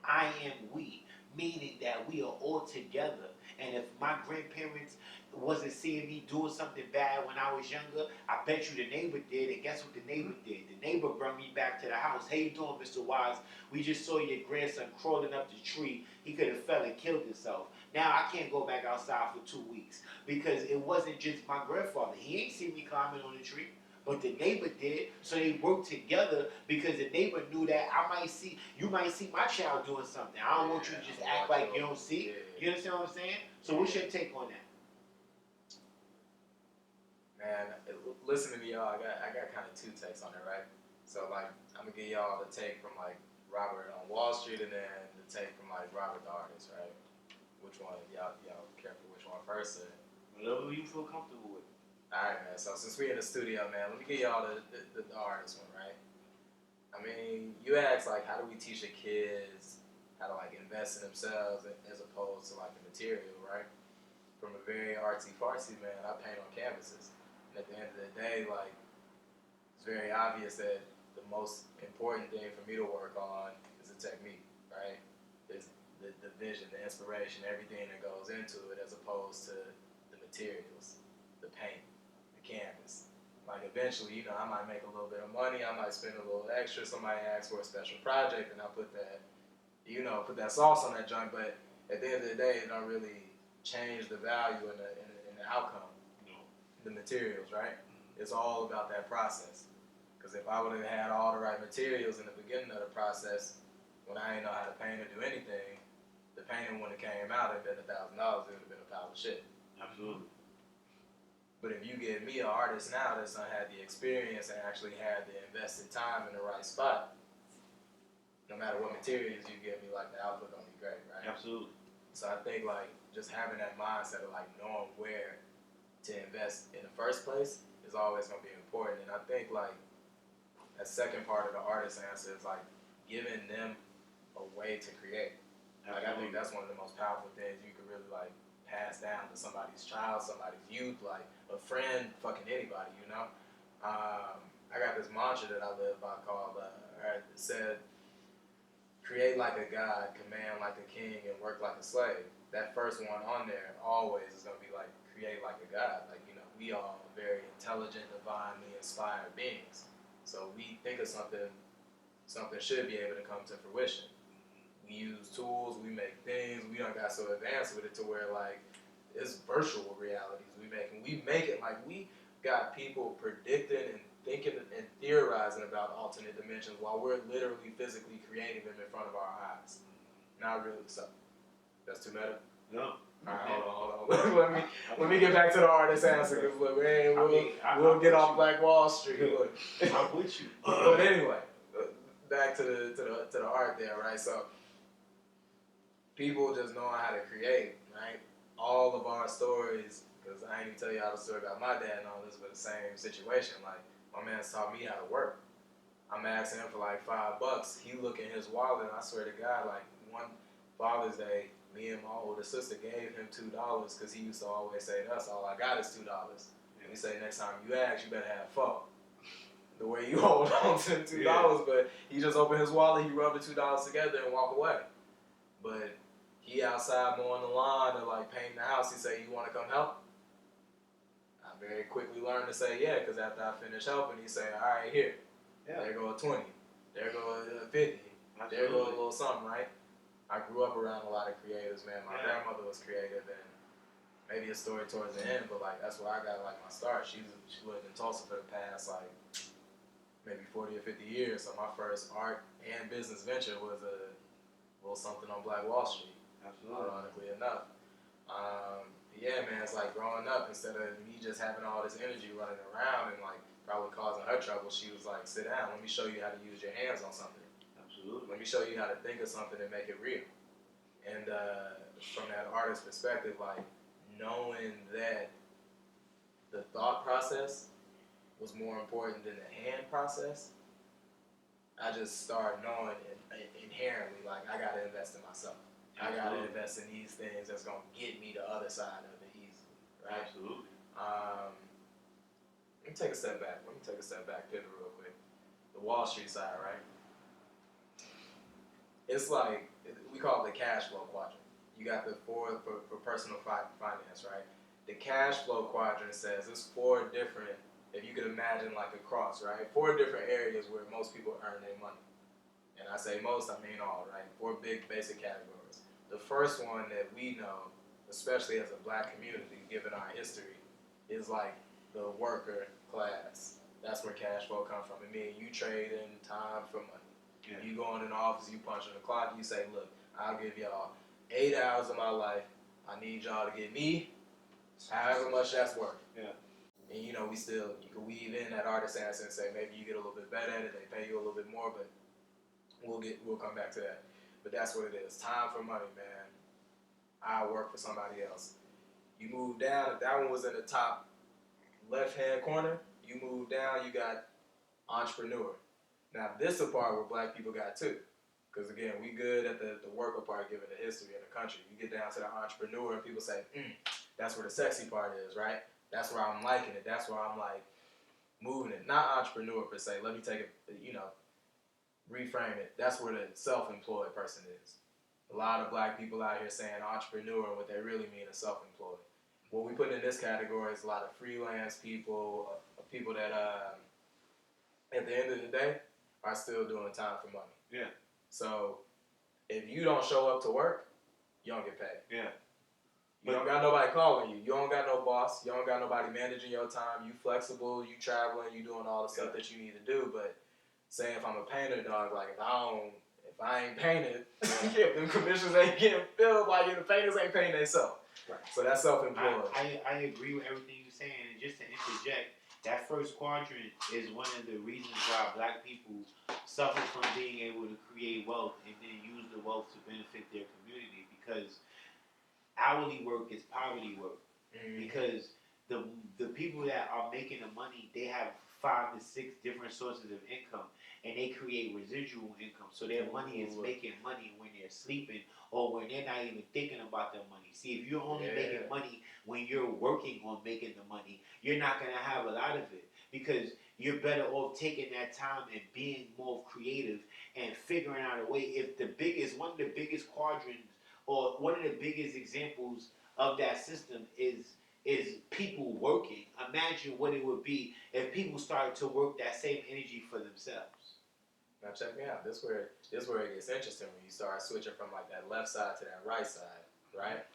I am we, meaning that we are all together. And if my grandparents wasn't seeing me doing something bad when I was younger, I bet you the neighbor did. And guess what the neighbor did? The neighbor brought me back to the house. How you doing, Mr. Wise? We just saw your grandson crawling up the tree. He could have fell and killed himself. Now I can't go back outside for 2 weeks because it wasn't just my grandfather. He ain't seen me climbing on the tree. But the neighbor did, so they worked together because the neighbor knew that you might see my child doing something. I don't want you to just act like you don't see. You understand what I'm saying? So what's your take on that? Man, listening to y'all, I got kind of two takes on it, right? So like, I'm gonna give y'all the take from like Robert on Wall Street, and then the take from like Robert the artist, right? Which one? Y'all care for which one first? Whatever you feel comfortable with. All right, man. So since we're in the studio, man, let me give y'all the artist one, right? I mean, you ask like, how do we teach the kids how to like invest in themselves as opposed to like the material, right? From a very artsy fartsy, man, I paint on canvases. And at the end of the day, like, it's very obvious that the most important thing for me to work on is the technique, right? Is the vision, the inspiration, everything that goes into it, as opposed to the materials, the paint, the canvas. Like eventually, I might make a little bit of money, I might spend a little extra, somebody asks for a special project, and I'll put that, put that sauce on that joint, but at the end of the day, it don't really change the value and the outcome, the materials, right? It's all about that process. Because if I would have had all the right materials in the beginning of the process, when I didn't know how to paint or do anything, the painting wouldn't have came out and been $1,000, it would have been a pile of shit. Absolutely. But if you give me an artist now that's not had the experience and actually had the invested time in the right spot, no matter what materials you give me, like the output gonna be great, right? Absolutely. So I think like just having that mindset of like knowing where to invest in the first place is always gonna be important. And I think like that second part of the artist answer is like giving them a way to create. Like I think that's one of the most powerful things you could really like pass down to somebody's child, somebody's youth, like a friend, fucking anybody, I got this mantra that I live by called, it said, create like a god, command like a king, and work like a slave. That first one on there always is gonna be like, create like a god. Like, we are very intelligent, divinely inspired beings. So we think of something should be able to come to fruition. We use tools, we make things, we done got so advanced with it to where like it's virtual realities we make it like we got people predicting and thinking and theorizing about alternate dimensions while we're literally physically creating them in front of our eyes. Not really. So that's too meta. No. All right, hold on. let me get back to the artist answer because look, man, we'll get off Black Wall Street. Look. I'm with you. But anyway, back to the art there, right? So people just knowing how to create, right? All of our stories, because I ain't even tell you how the story about my dad and all this, but the same situation. Like my man's taught me how to work. I'm asking him for like $5. He look in his wallet, and I swear to God, like one Father's Day, me and my older sister gave him $2 because he used to always say to us, "All I got is $2." And he say, "Next time you ask, you better have $4." The way you hold on to $2, but he just opened his wallet, he rubbed the $2 together and walk away. But he outside mowing the lawn or like painting the house. He say, "You want to come help?" I very quickly learned to say yeah, because after I finish helping, he say, "All right, here, there go a 20, there go a 50, there go a little something," right? I grew up around a lot of creatives, man. My grandmother was creative, and maybe a story towards the end, but like that's where I got like my start. She lived in Tulsa for the past like maybe 40 or 50 years. So my first art and business venture was a little something on Black Wall Street. Absolutely. Ironically enough. Yeah, man, it's like growing up, instead of me just having all this energy running around and like probably causing her trouble, she was like, "Sit down, let me show you how to use your hands on something. Absolutely. Let me show you how to think of something and make it real." And from that artist perspective, like knowing that the thought process was more important than the hand process, I just started knowing inherently, like I gotta invest in myself. I gotta invest in these things that's gonna get me the other side of it easily, right? Absolutely. Let me take a step back. Pivot real quick. The Wall Street side, right? It's like, we call it the cash flow quadrant. You got the for personal finance, right? The cash flow quadrant says it's 4 different, if you could imagine like a cross, right? 4 different areas where most people earn their money. And I say most, I mean all, right? 4 big basic categories. The first one that we know, especially as a black community, given our history, is like the worker class. That's where cash flow comes from. It means you trade in time for money. Yeah. You go in an office, you punch in the clock, you say, "Look, I'll give y'all 8 hours of my life. I need y'all to give me however much that's worth." Yeah. And you know, you can weave in that artist answer and say maybe you get a little bit better at it, they pay you a little bit more, but we'll come back to that. But that's what it is. Time for money, man. I work for somebody else. You move down, if that one was in the top left-hand corner, you move down, you got entrepreneur. Now, this is the part where black people got too. Because again, we good at the worker part given the history of the country. You get down to the entrepreneur and people say, that's where the sexy part is, right? That's where I'm liking it. That's where I'm like moving it. Not entrepreneur per se. Let me take it, reframe it. That's where the self-employed person is. A lot of black people out here saying entrepreneur, and what they really mean is self-employed. What we put in this category is a lot of freelance people, people that at the end of the day are still doing time for money. Yeah. So if you don't show up to work, you don't get paid. Yeah. You don't got nobody calling you. You don't got no boss. You don't got nobody managing your time. You flexible. You traveling. You doing all the stuff that you need to do. But say if I'm a painter, dog, like if I ain't painted, them commissions ain't getting filled. Like if the painters ain't painting themselves. Right. So that's self-employed. I agree with everything you're saying. And just to interject, that first quadrant is one of the reasons why black people suffer from being able to create wealth and then use the wealth to benefit their community, because hourly work is poverty work. Mm-hmm. Because the people that are making the money, they have 5 to 6 different sources of income, and they create residual income. So their money is making money when they're sleeping or when they're not even thinking about their money. See, if you're only making money when you're working on making the money, you're not going to have a lot of it, because you're better off taking that time and being more creative and figuring out a way. If one of the biggest quadrants or one of the biggest examples of that system is people working, imagine what it would be if people started to work that same energy for themselves. Now check me out. This where it gets interesting when you start switching from like that left side to that right side, right?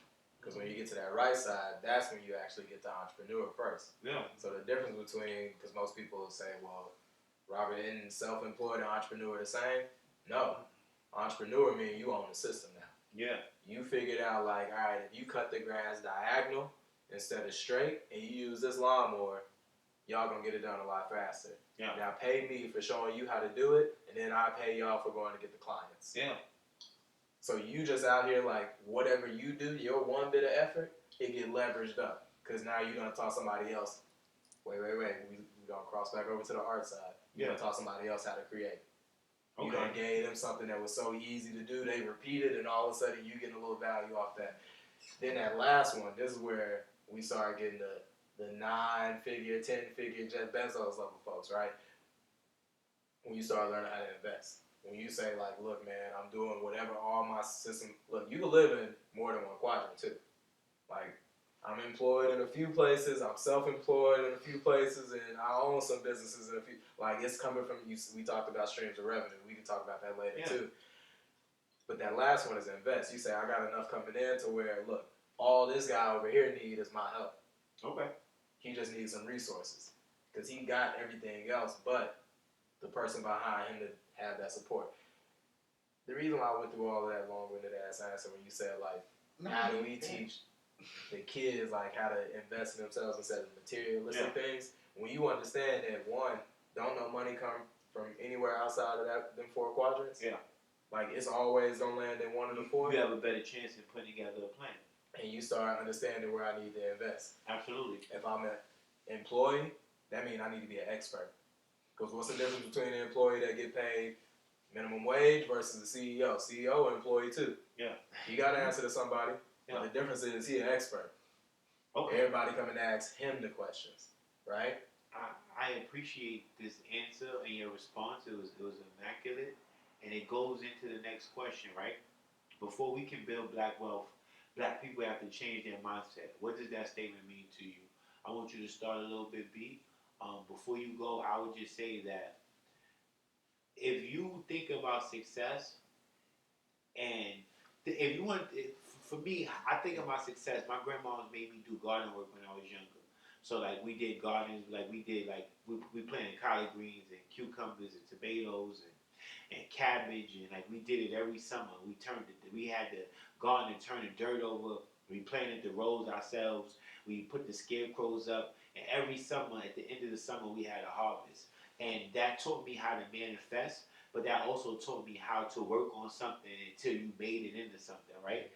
Because when you get to that right side, that's when you actually get the entrepreneur first. Yeah. So the difference between, because most people say, well, Robert, isn't self-employed and entrepreneur the same? No. Entrepreneur means you own the system now. Yeah. You figured out, like, all right, if you cut the grass diagonal instead of straight and you use this lawnmower, y'all gonna get it done a lot faster. Yeah. Now pay me for showing you how to do it, and then I pay y'all for going to get the clients. Yeah. So you just out here like whatever you do, your one bit of effort, it get leveraged up. Because now you're gonna taught somebody else. Wait. We gonna cross back over to the art side. You're gonna taught somebody else how to create. Okay. You're gonna gave them something that was so easy to do. They repeated, and all of a sudden you getting a little value off that. Then that last one, this is where we start getting the 9-figure, 10-figure Jeff Bezos level folks, right? When you start learning how to invest. When you say, like, look, man, I'm doing whatever all my system. Look, you can live in more than one quadrant, too. Like, I'm employed in a few places. I'm self-employed in a few places. And I own some businesses in a few. Like, it's coming from, we talked about streams of revenue. We can talk about that later, too. But that last one is invest. You say, I got enough coming in to where, look, all this guy over here needs is my help. Okay. He just needs some resources. Because he got everything else, but the person behind him to have that support. The reason why I went through all of that long-winded ass answer when you said, like, how do we teach the kids, like, how to invest in themselves instead of materialistic things? When you understand that, one, don't no money come from anywhere outside of them 4 quadrants. Yeah. Like, it's always gonna land in one of the 4. You have a better chance in putting together a plan. And you start understanding where I need to invest. Absolutely. If I'm an employee, that means I need to be an expert. Because what's the difference between an employee that get paid minimum wage versus the CEO? CEO an employee too. Yeah. He got to answer to somebody. Yeah. But the difference is he an expert. Okay. Everybody come and ask him the questions, right? I appreciate this answer and your response. It was immaculate, and it goes into the next question, right? Before we can build black wealth, black people have to change their mindset. What does that statement mean to you? I want you to start a little bit, B. Before you go, I would just say that if you think about success, and if you want, for me, I think about success. My grandma made me do garden work when I was younger. So like we did gardens, we planted collard greens and cucumbers and tomatoes and cabbage, and like we did it every summer. We had the garden and turn the dirt over. We planted the rows ourselves. We put the scarecrows up, and every summer, at the end of the summer, we had a harvest. And that taught me how to manifest, but that also taught me how to work on something until you made it into something, right?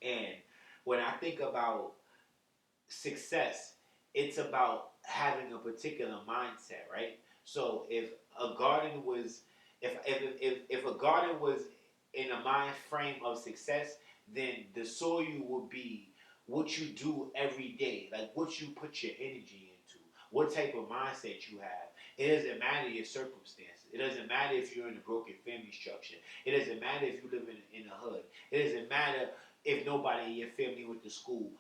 And when I think about success, it's about having a particular mindset, right? So if a garden was in a mind frame of success, then the soil would be what you do every day, like what you put your energy into, what type of mindset you have. It doesn't matter your circumstances. It doesn't matter if you're in a broken family structure. It doesn't matter if you live in a hood. It doesn't matter if nobody in your family went to school.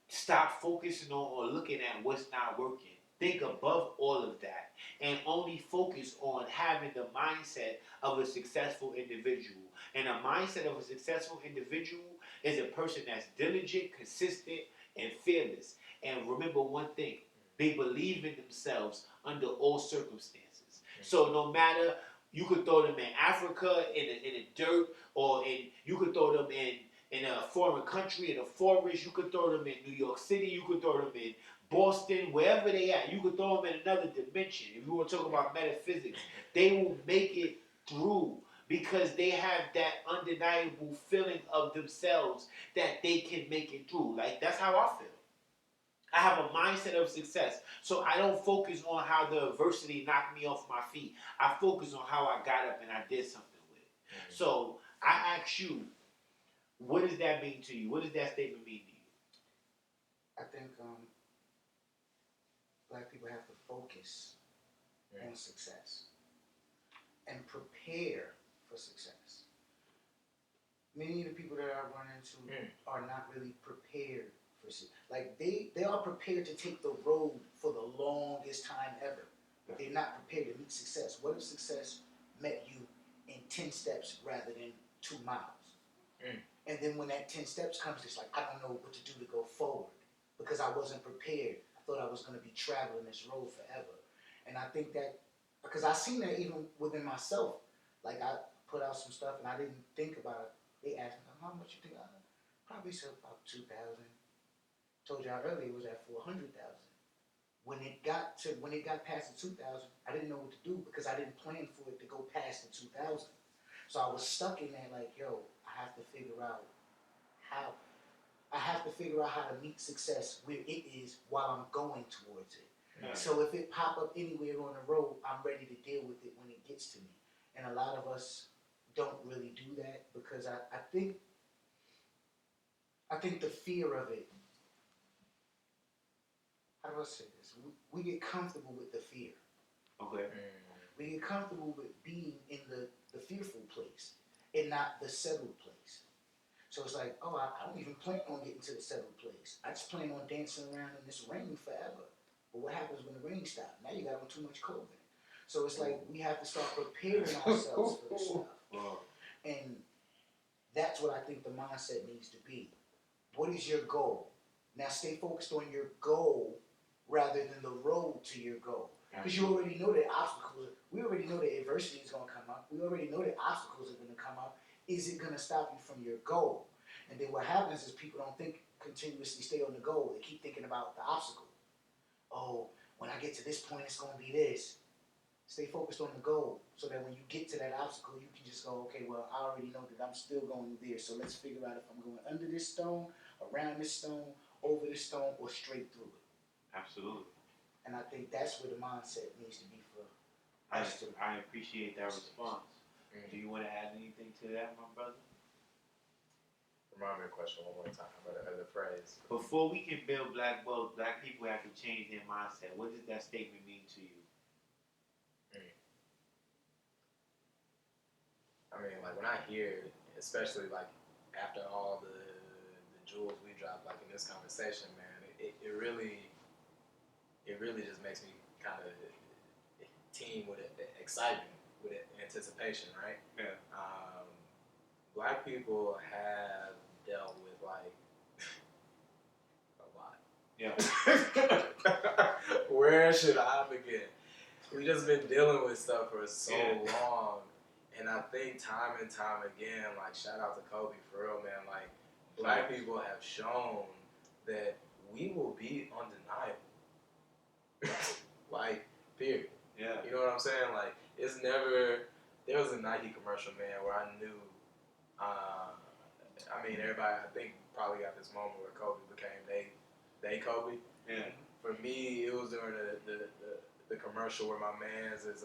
Stop focusing on or looking at what's not working. Think above all of that and only focus on having the mindset of a successful individual. And a mindset of a successful individual is a person that's diligent, consistent, and fearless. And remember one thing, they believe in themselves under all circumstances. So no matter, you could throw them in Africa, in the dirt, or you could throw them in a foreign country, in a forest. You could throw them in New York City. You could throw them in Boston, wherever they at. You could throw them in another dimension. If you want to talk about metaphysics, they will make it through because they have that undeniable feeling of themselves that they can make it through. Like, that's how I feel. I have a mindset of success. So I don't focus on how the adversity knocked me off my feet. I focus on how I got up and I did something with it. So I ask you, what does that mean to you? What does that statement mean to you? I think black people have to focus on success and prepare for success. Many of the people that I run into are not really prepared for success. Like they are prepared to take the road for the longest time ever, but they're not prepared to meet success. What if success met you in 10 steps rather than 2 miles? And then when that 10 steps comes, it's like, I don't know what to do to go forward because I wasn't prepared. I thought I was going to be traveling this road forever. And I think that, because I seen that even within myself. Like, I put out some stuff and I didn't think about it. They asked me, how much you think I probably said about 2,000. Told y'all earlier it was at 400,000. When it got past the 2,000, I didn't know what to do because I didn't plan for it to go past the 2,000. So I was stuck in that, like, yo, I have to figure out how to meet success where it is while I'm going towards it. Yeah. So if it pop up anywhere on the road, I'm ready to deal with it when it gets to me. And a lot of us don't really do that because I think the fear of it. How do I say this? We get comfortable with the fear. Okay. We get comfortable with being in the fearful place and not the settled place. So it's like, oh, I don't even plan on getting to the settled place. I just plan on dancing around in this rain forever. But what happens when the rain stops? Now you got on too much clothing. So it's like we have to start preparing ourselves for this stuff. Wow. And that's what I think the mindset needs to be. What is your goal? Now stay focused on your goal rather than the road to your goal. Because you already know that we already know that adversity is going to come up. We already know that obstacles are going to come up. Is it going to stop you from your goal? And then what happens is people don't continuously stay on the goal. They keep thinking about the obstacle. Oh, when I get to this point, it's going to be this. Stay focused on the goal so that when you get to that obstacle, you can just go, okay, well, I already know that I'm still going there. So let's figure out if I'm going under this stone, around this stone, over this stone, or straight through it. Absolutely. And I think that's where the mindset needs to be for us to. I appreciate that response. Do you want to add anything to that, my brother? Remind me of the question one more time, or the phrase. Before we can build black wealth, black people have to change their mindset. What does that statement mean to you? I mean, like when I hear, especially like after all the jewels we dropped, like in this conversation, man, it really just makes me kind of team with excitement, with anticipation, right? Yeah. Black people have dealt with like a lot. Yeah. Where should I begin? We just been dealing with stuff for so long. And I think time and time again, like shout out to Kobe for real, man. Like black people have shown that we will be undeniable. Like, period. Yeah. You know what I'm saying? Like it's never. There was a Nike commercial, man, where I knew. I mean, everybody I think probably got this moment where Kobe became they Kobe. Yeah. For me, it was during the commercial where my man's is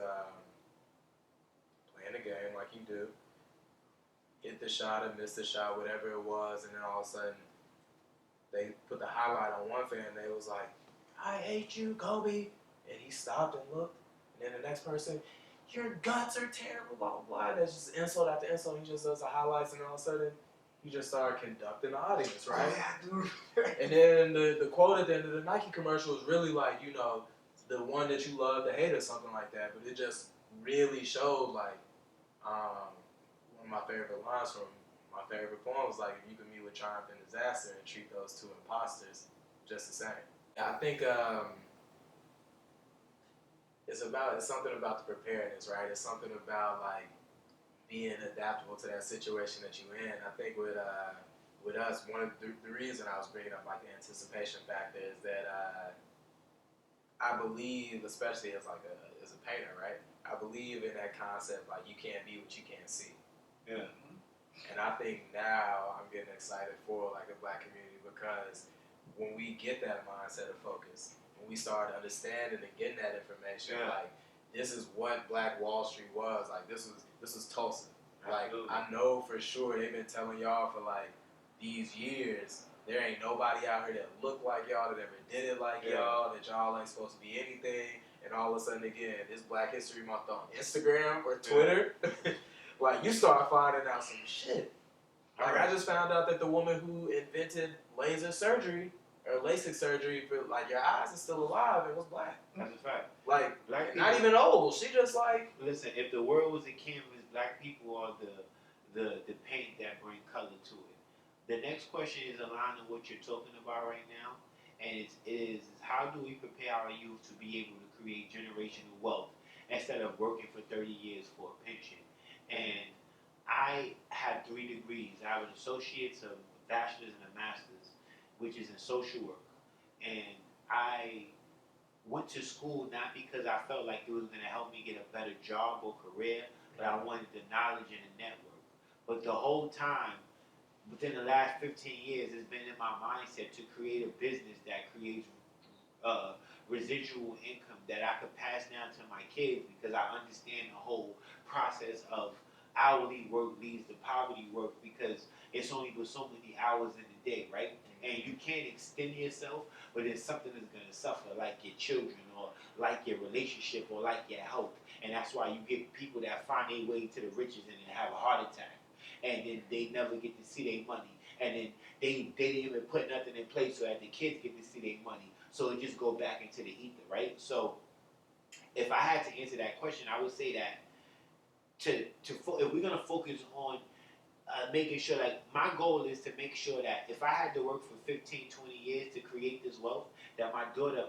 playing the game like you do, hit the shot or miss the shot, whatever it was, and then all of a sudden they put the highlight on one fan and they was like, I hate you, Kobe. And he stopped and looked, and then the next person, your guts are terrible, blah, blah, blah. That's just insult after insult. He just does the highlights, and all of a sudden, he just started conducting the audience, right? Oh, yeah, dude. And then the quote at the end of the Nike commercial was really like, you know, the one that you love to hate or something like that. But it just really showed, like, one of my favorite lines from my favorite poem was like, if you could meet with triumph and disaster and treat those two imposters just the same. I think it's something about the preparedness, right? It's something about like being adaptable to that situation that you're in. I think with us, one of the reason I was bringing up like the anticipation factor is that I believe, especially as a painter, right? I believe in that concept like you can't be what you can't see. Yeah. And I think now I'm getting excited for like the black community because when we get that mindset of focus, when we start understanding and getting that information, like this is what Black Wall Street was, like this was Tulsa. Like I know for sure they've been telling y'all for like these years, there ain't nobody out here that looked like y'all, that ever did it like y'all, that y'all ain't supposed to be anything, and all of a sudden again, it's Black History Month on Instagram or Twitter. Like you start finding out some shit. Like I just found out that the woman who invented laser surgery or LASIK surgery for like your eyes is still alive and was black. That's a fact. Like black not even old. She just like listen. If the world was a canvas, black people are the paint that bring color to it. the next question is aligned to what you're talking about right now, and it is how do we prepare our youth to be able to create generational wealth instead of working for 30 years for a pension? And I have 3 degrees. I have an associate's, a bachelor's, and a master's, which is in social work. And I went to school not because I felt like it was going to help me get a better job or career, but I wanted the knowledge and the network. But the whole time, within the last 15 years, it's been in my mindset to create a business that creates uh, residual income that I could pass down to my kids because I understand the whole process of hourly work leads to poverty work because it's only but so many hours in the day, right? And you can't extend yourself, but then something is going to suffer, like your children or like your relationship or like your health. And that's why you get people that find their way to the riches and then have a heart attack. And then they never get to see their money. And then they didn't even put nothing in place so that the kids get to see their money. So it just go back into the ether, right? So if I had to answer that question, I would say that if we're gonna focus on making sure, like my goal is to make sure that if I had to work for 15, 20 years to create this wealth, that my daughter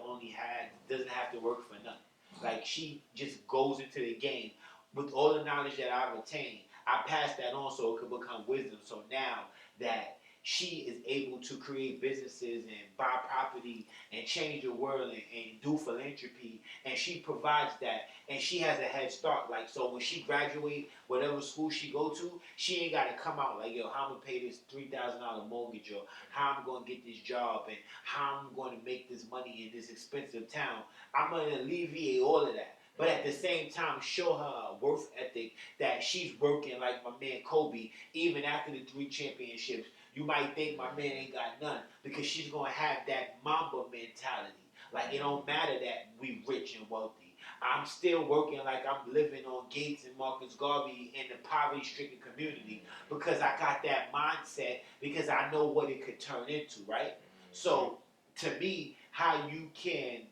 doesn't have to work for nothing. Like she just goes into the game with all the knowledge that I've attained. I pass that on so it can become wisdom. So now that she is able to create businesses and buy property and change the world and do philanthropy, and she provides that, and she has a head start. Like so, when she graduate, whatever school she go to, she ain't got to come out like, yo, how I'm gonna pay this $3,000 mortgage, or how I'm gonna get this job, and how I'm gonna make this money in this expensive town. I'm gonna alleviate all of that. But at the same time, show her a worth ethic that she's working like my man Kobe, even after the 3 championships. You might think my man ain't got none because she's going to have that Mamba mentality. Like, it don't matter that we rich and wealthy. I'm still working like I'm living on Gates and Marcus Garvey in the poverty-stricken community because I got that mindset because I know what it could turn into, right? So, to me, how you can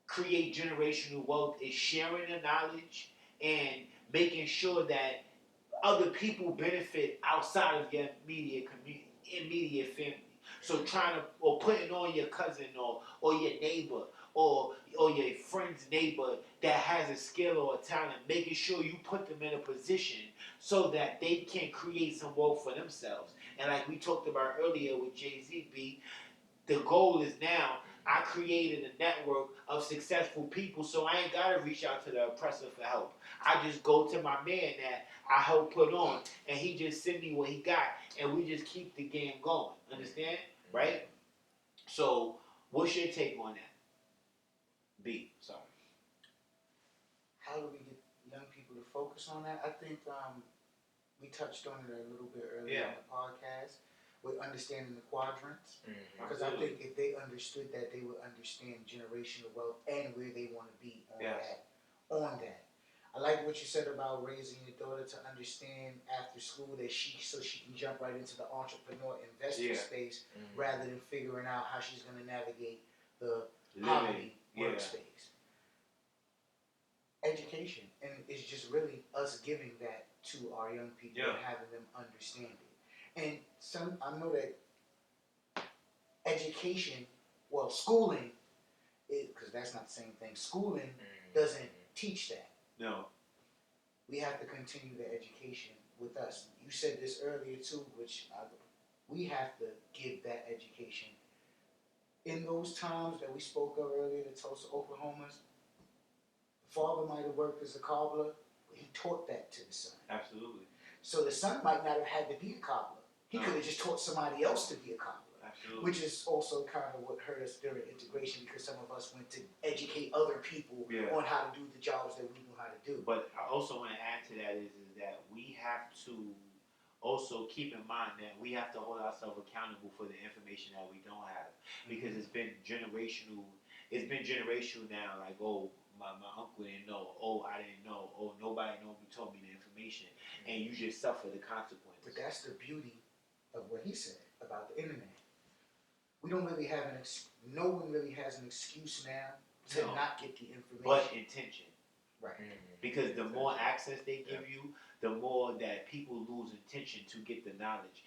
create generational wealth is sharing the knowledge and making sure that other people benefit outside of your immediate community, immediate family. So trying to, or putting on your cousin or your neighbor or your friend's neighbor that has a skill or a talent, making sure you put them in a position so that they can create some wealth for themselves. And like we talked about earlier with Jay-Z, the goal is now I created a network of successful people, so I ain't gotta reach out to the oppressor for help. I just go to my man that I help put on, and he just send me what he got, and we just keep the game going. Understand? Right? So, what's your take on that? B, sorry. How do we get young people to focus on that? I think we touched on it a little bit earlier in the podcast with understanding the quadrants. Because I think if they understood that, they would understand generational wealth and where they want to be on that. I like what you said about raising your daughter to understand after school that she can jump right into the entrepreneur investor space rather than figuring out how she's going to navigate the poverty workspace. Education, and it's just really us giving that to our young people and having them understand it. And I know that education, schooling, because that's not the same thing. Schooling doesn't teach that. No. We have to continue the education with us. You said this earlier too, which we have to give that education. In those times that we spoke of earlier, the Tulsa Oklahomas, the father might have worked as a cobbler, but he taught that to the son. Absolutely. So the son might not have had to be a cobbler. He could have just taught somebody else to be a cobbler. Absolutely. Which is also kind of what hurt us during integration because some of us went to educate other people on how to do the jobs that we knew how to do. But I also want to add to that is that we have to also keep in mind that we have to hold ourselves accountable for the information that we don't have because it's been generational. It's been generational now. Like, oh, my uncle didn't know. Oh, I didn't know. Oh, nobody told me the information, and you just suffer the consequences. But that's the beauty of what he said about the internet. We don't really have no one really has an excuse now to not get the information. But intention. Right. Because the more access they give you, the more that people lose intention to get the knowledge.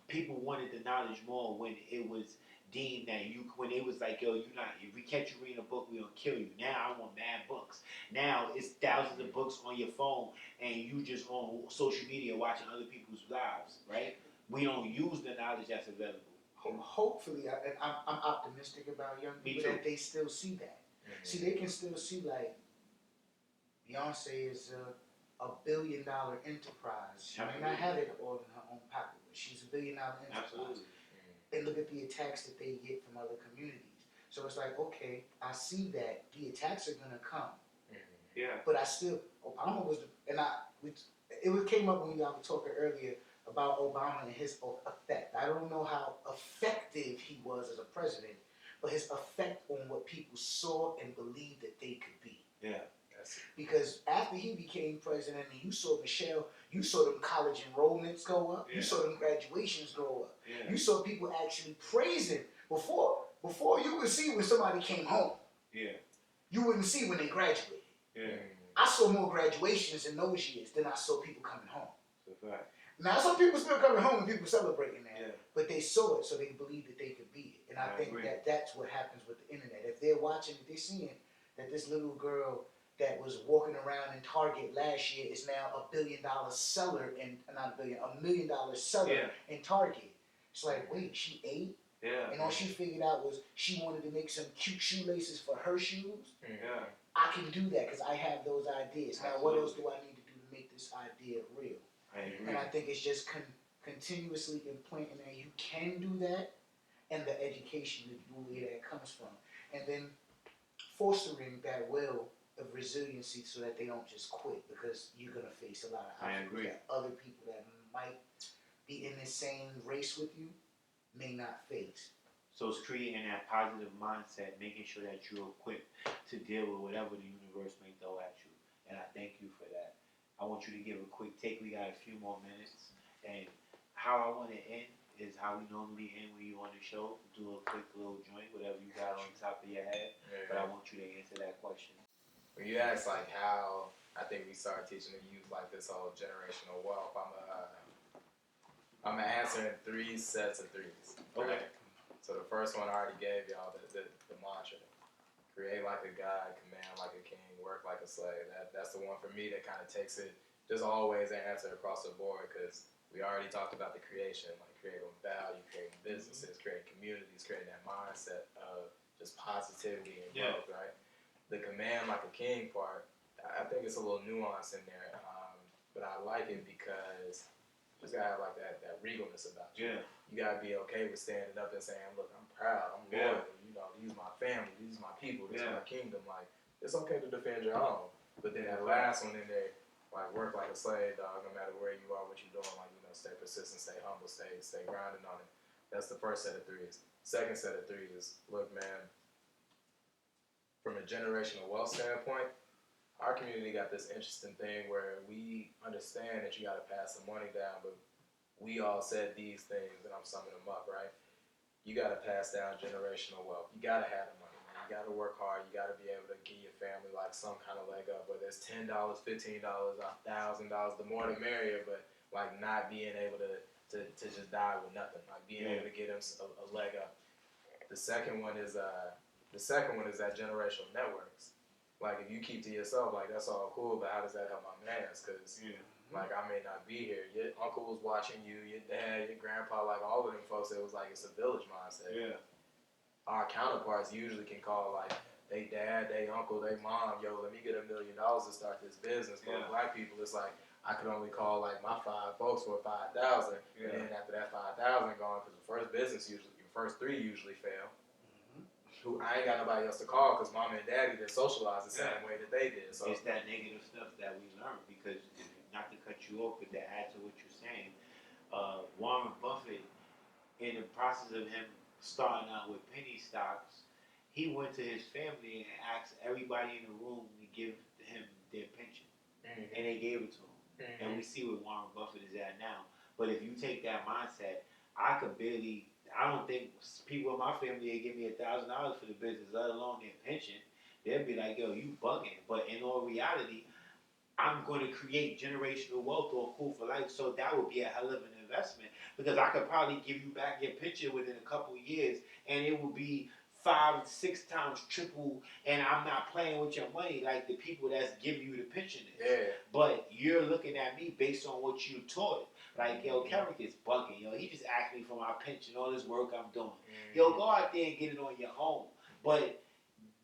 people wanted the knowledge more when it was deemed that when it was like, yo, you not, if we catch you reading a book, we gonna kill you. Now I want mad books. Now it's thousands of books on your phone, and you just on social media watching other people's lives, right? We don't use the knowledge that's available. Hopefully, I'm optimistic about young Me people too. that they still see that. See, they can still see like Beyonce is a $1 billion enterprise. She may not have it all in her own pocket, but she's a $1 billion enterprise. Absolutely. And look at the attacks that they get from other communities. So it's like, okay, I see that the attacks are gonna come. Yeah. But I still, Obama was, it came up when y'all were talking earlier about Obama and his effect. I don't know how effective he was as a president, but his effect on what people saw and believed that they could be. Yeah. Because after he became president and you saw Michelle, you saw them college enrollments go up, you saw them graduations go up, you saw people actually praising before you would see when somebody came home. Yeah. You wouldn't see when they graduated. Yeah. I saw more graduations in those years than I saw people coming home. That's a fact. Now some people still coming home and people celebrating that, Yeah. but they saw it so they believed that they could be it. And I think agree. that that's what happens with the internet. If they're watching, if they're seeing that this little girl that was walking around in Target last year is now $1 billion seller in, not $1 billion, $1 million seller in Target. It's like, wait, she ate? Yeah. And all she figured out was she wanted to make some cute shoelaces for her shoes. Yeah. I can do that because I have those ideas. Now, what else do I need to do to make this idea real? I agree. And I think it's just continuously implanting that you can do that, and the education, where that comes from, and then fostering that will of resiliency so that they don't just quit, because you're gonna face a lot of obstacles that other people that might be in the same race with you may not face. So it's creating that positive mindset, making sure that you're equipped to deal with whatever the universe may throw at you. And I thank you for that. I want you to give a quick take. We got a few more minutes. And how I want to end is how we normally end when you on the show. Do a quick little joint, whatever you got on top of your head. Yeah. But I want you to answer that question. When you ask like how I think we start teaching the youth like this whole generational wealth, I'm gonna answer in 3 sets of threes. Okay. Right? So the first one I already gave y'all the mantra: create like a god, command like a king, work like a slave. That's the one for me that kind of takes it just always an answer across the board, because we already talked about the creation, like creating value, creating businesses, creating communities, creating that mindset of just positivity and growth, right? The command like a king part, I think it's a little nuance in there, but I like it because you just gotta have like that regalness about you. Yeah. You gotta be okay with standing up and saying, "Look, I'm proud, I'm loyal. You know, these are my family, these are my people, this is my kingdom." Like, it's okay to defend your own, but then that last one in there, like work like a slave, dog. No matter where you are, what you're doing, like, you know, stay persistent, stay humble, stay grinding on it. That's the first set of threes. Second set of threes is, look, man. From a generational wealth standpoint, our community got this interesting thing where we understand that you got to pass the money down, but we all said these things, and I'm summing them up, right? You got to pass down generational wealth. You got to have the money, man. You got to work hard. You got to be able to give your family like some kind of leg up, whether it's $10, $15, $1,000, the more the merrier, but like not being able to just die with nothing, like being able to get them a leg up. The second one is that generational networks. Like, if you keep to yourself, like, that's all cool, but how does that help my mans? Because, like, I may not be here. Your uncle was watching you, your dad, your grandpa, like, all of them folks, it was like, it's a village mindset. Yeah. Our counterparts usually can call, like, they dad, they uncle, they mom, yo, let me get $1 million to start this business. But black people, it's like, I could only call, like, my 5 folks for 5,000. And then after that 5,000 gone, because the first business your first 3 usually fail. Who I ain't got nobody else to call because mama and daddy didn't socialize the same way that they did. So it's that negative stuff that we learn, because, not to cut you off, but to add to what you're saying, Warren Buffett, in the process of him starting out with penny stocks, he went to his family and asked everybody in the room to give him their pension, and they gave it to him. And we see where Warren Buffett is at now. But if you take that mindset, I don't think people in my family would give me $1,000 for the business, let alone their pension. They'd be like, yo, you bugging. But in all reality, I'm going to create generational wealth or cool for life. So that would be a hell of an investment because I could probably give you back your picture within a couple of years, and it would be 5, 6 times triple. And I'm not playing with your money like the people that's giving you the pension is. Yeah. But you're looking at me based on what you taught. Like, yo, Carrick is bugging. Yo, he just asked me for my pension, all this work I'm doing. Yo, go out there and get it on your own. But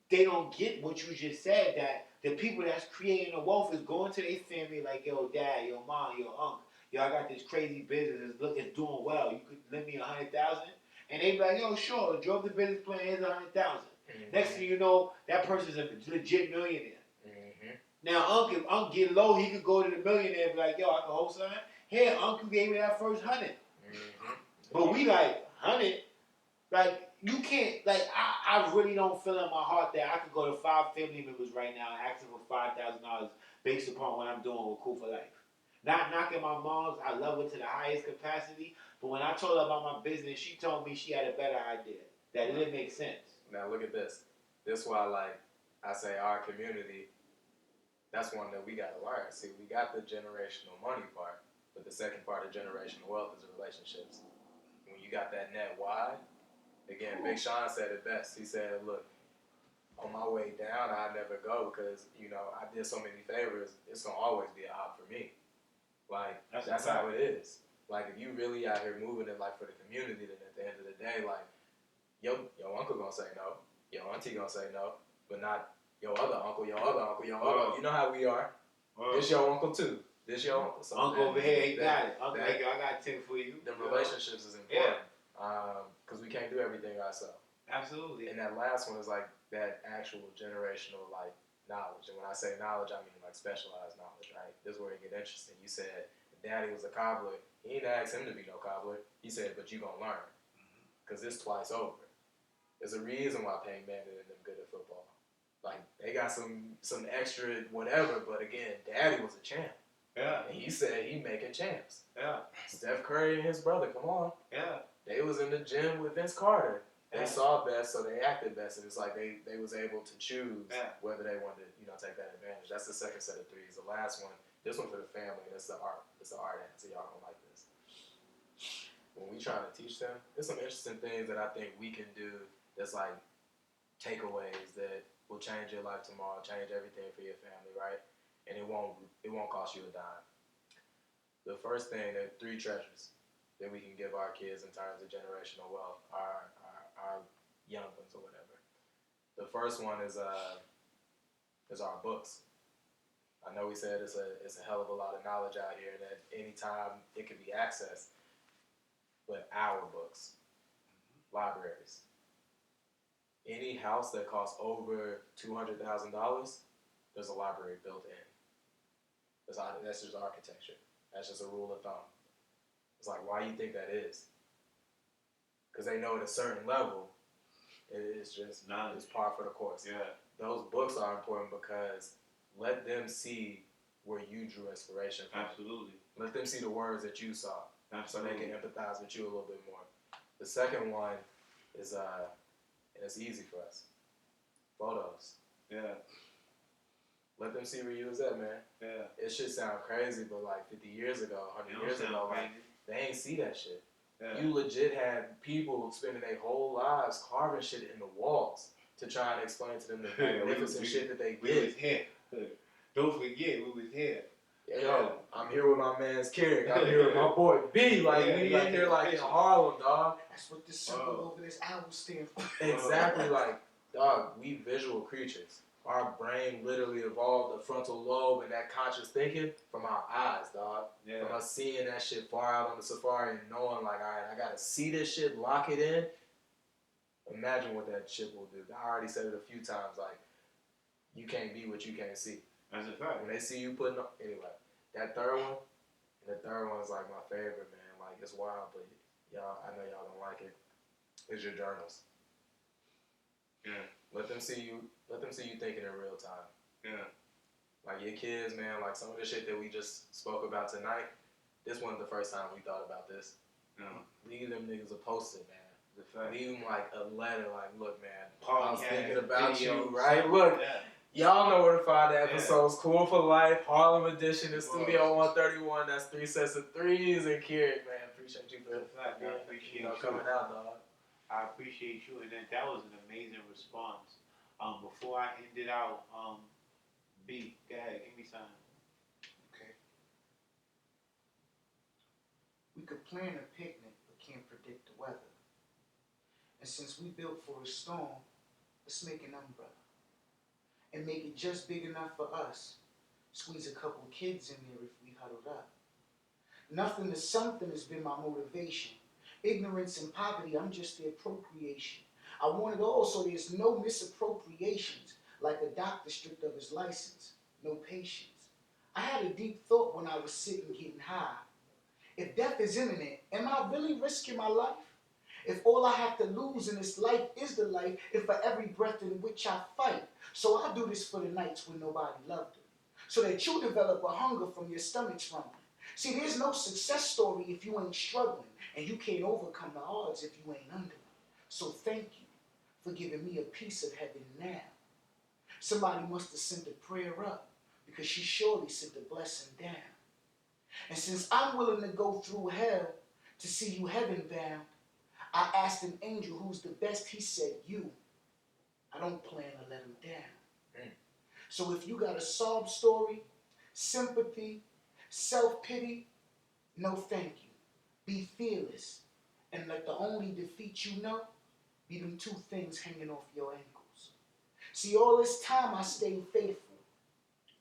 they don't get what you just said, that the people that's creating the wealth is going to their family like, yo, dad, yo, mom, yo, uncle, yo, I got this crazy business, it's doing well. You could lend me 100,000, and they be like, yo, sure, drove the business plan, here's 100,000. Next thing you know, that person's a legit millionaire. Now, Uncle get low, he could go to the millionaire and be like, yo, I can hold something. Here, Uncle gave me that first 100. But we like, 100? Like, you can't, like, I really don't feel in my heart that I could go to 5 family members right now and ask them for $5,000 based upon what I'm doing with Cool for Life. Not knocking my mom's, I love her to the highest capacity, but when I told her about my business, she told me she had a better idea, that it didn't make sense. Now look at this. This is why, like, I say our community, that's one that we got to learn. See, we got the generational money part, but the second part of generational wealth is the relationships. When you got that net wide, again, Big Sean said it best. He said, look, on my way down, I never go because, you know, I did so many favors, it's going to always be an op for me. Like, that's how it is. Like, if you really out here moving it, like, for the community, then at the end of the day, like, your uncle going to say no, your auntie going to say no, but not your other uncle, your other uncle, your other. You know how we are. This your uncle, too. This your uncle. So uncle over here, he got it. Uncle, I got 10 for you. The relationships is important. Because we can't do everything ourselves. Absolutely. And that last one is like that actual generational like knowledge. And when I say knowledge, I mean like specialized knowledge, right? This is where it get interesting. You said daddy was a cobbler. He didn't ask him to be no cobbler. He said, but you gonna learn. Because it's twice over. There's a reason why Payne Manning and them good at football. Like, they got some extra whatever, but again, daddy was a champ. Yeah. And he said he making champs. Yeah. Steph Curry and his brother, come on. Yeah. They was in the gym with Vince Carter. They saw best, so they acted best, and it's like they was able to choose whether they wanted to, you know, take that advantage. That's the second set of threes. The last one, this one for the family, and it's the art. It's the art answer. Y'all don't like this. When we try to teach them, there's some interesting things that I think we can do that's like takeaways that will change your life tomorrow, change everything for your family, right? And it won't cost you a dime. The first thing, there are 3 treasures that we can give our kids in terms of generational wealth, our young ones or whatever. The first one is our books. I know we said it's a hell of a lot of knowledge out here that anytime it can be accessed, but our books, libraries. Any house that costs over $200,000, there's a library built in. That's just architecture. That's just a rule of thumb. It's like, why do you think that is? Because they know at a certain level, it's just it's par for the course. Yeah. Those books are important because let them see where you drew inspiration from. Absolutely. Let them see the words that you saw. Absolutely. So they can empathize with you a little bit more. The second one is, and it's easy for us, photos. Yeah. Let them see where you was at, man. Yeah. It should sound crazy, but like 50 years ago, 100 years ago, like, they ain't see that shit. Yeah. You legit had people spending their whole lives carving shit in the walls to try and explain to them the magnificent shit that they did. We was here. Don't forget, we was here. Yo, I'm here with my man's Carrick. I'm here with my boy B. Like, we in here like in Harlem, dog. That's what this symbol over this album stands for. Exactly, like, dog, we visual creatures. Our brain literally evolved the frontal lobe and that conscious thinking from our eyes, dog. Yeah. From us seeing that shit far out on the safari and knowing, like, all right, I gotta see this shit, lock it in. Imagine what that shit will do. I already said it a few times, like, you can't be what you can't see. That's a fact. When they see you putting up, anyway, that third one is like my favorite, man. Like, it's wild, but y'all, I know y'all don't like it. It's your journals. Yeah. Let them see you thinking in real time. Yeah. Like your kids, man, like some of the shit that we just spoke about tonight, this wasn't the first time we thought about this. No. Leave them niggas a post-it, man. Leave them like a letter, like, look, man, I was thinking about you, right? Look, Y'all know where to find the episodes. Cool for Life, Harlem Edition, in Studio 131. That's 3 sets of threes. And Kieran, man, appreciate you for coming out, dog. I appreciate you, and that was an amazing response. Before I end it out, B, go ahead, give me some. Okay. We could plan a picnic, but can't predict the weather. And since we built for a storm, let's make an umbrella. And make it just big enough for us. Squeeze a couple kids in there if we huddled up. Nothing to something has been my motivation. Ignorance and poverty, I'm just their procreation. I want it all so there's no misappropriations, like a doctor stripped of his license. No patience. I had a deep thought when I was sitting getting high. If death is imminent, am I really risking my life? If all I have to lose in this life is the life, if for every breath in which I fight. So I do this for the nights when nobody loved it. So that you develop a hunger from your stomach's rumbling. See, there's no success story if you ain't struggling, and you can't overcome the odds if you ain't under them. So thank you for giving me a piece of heaven now. Somebody must have sent a prayer up, because she surely sent a blessing down. And since I'm willing to go through hell to see you heaven bound, I asked an angel who's the best. He said, you. I don't plan to let him down. So if you got a sob story, sympathy, self-pity, no thank you. Be fearless, and let the only defeat you know be them two things hanging off your ankles. See, all this time I stayed faithful.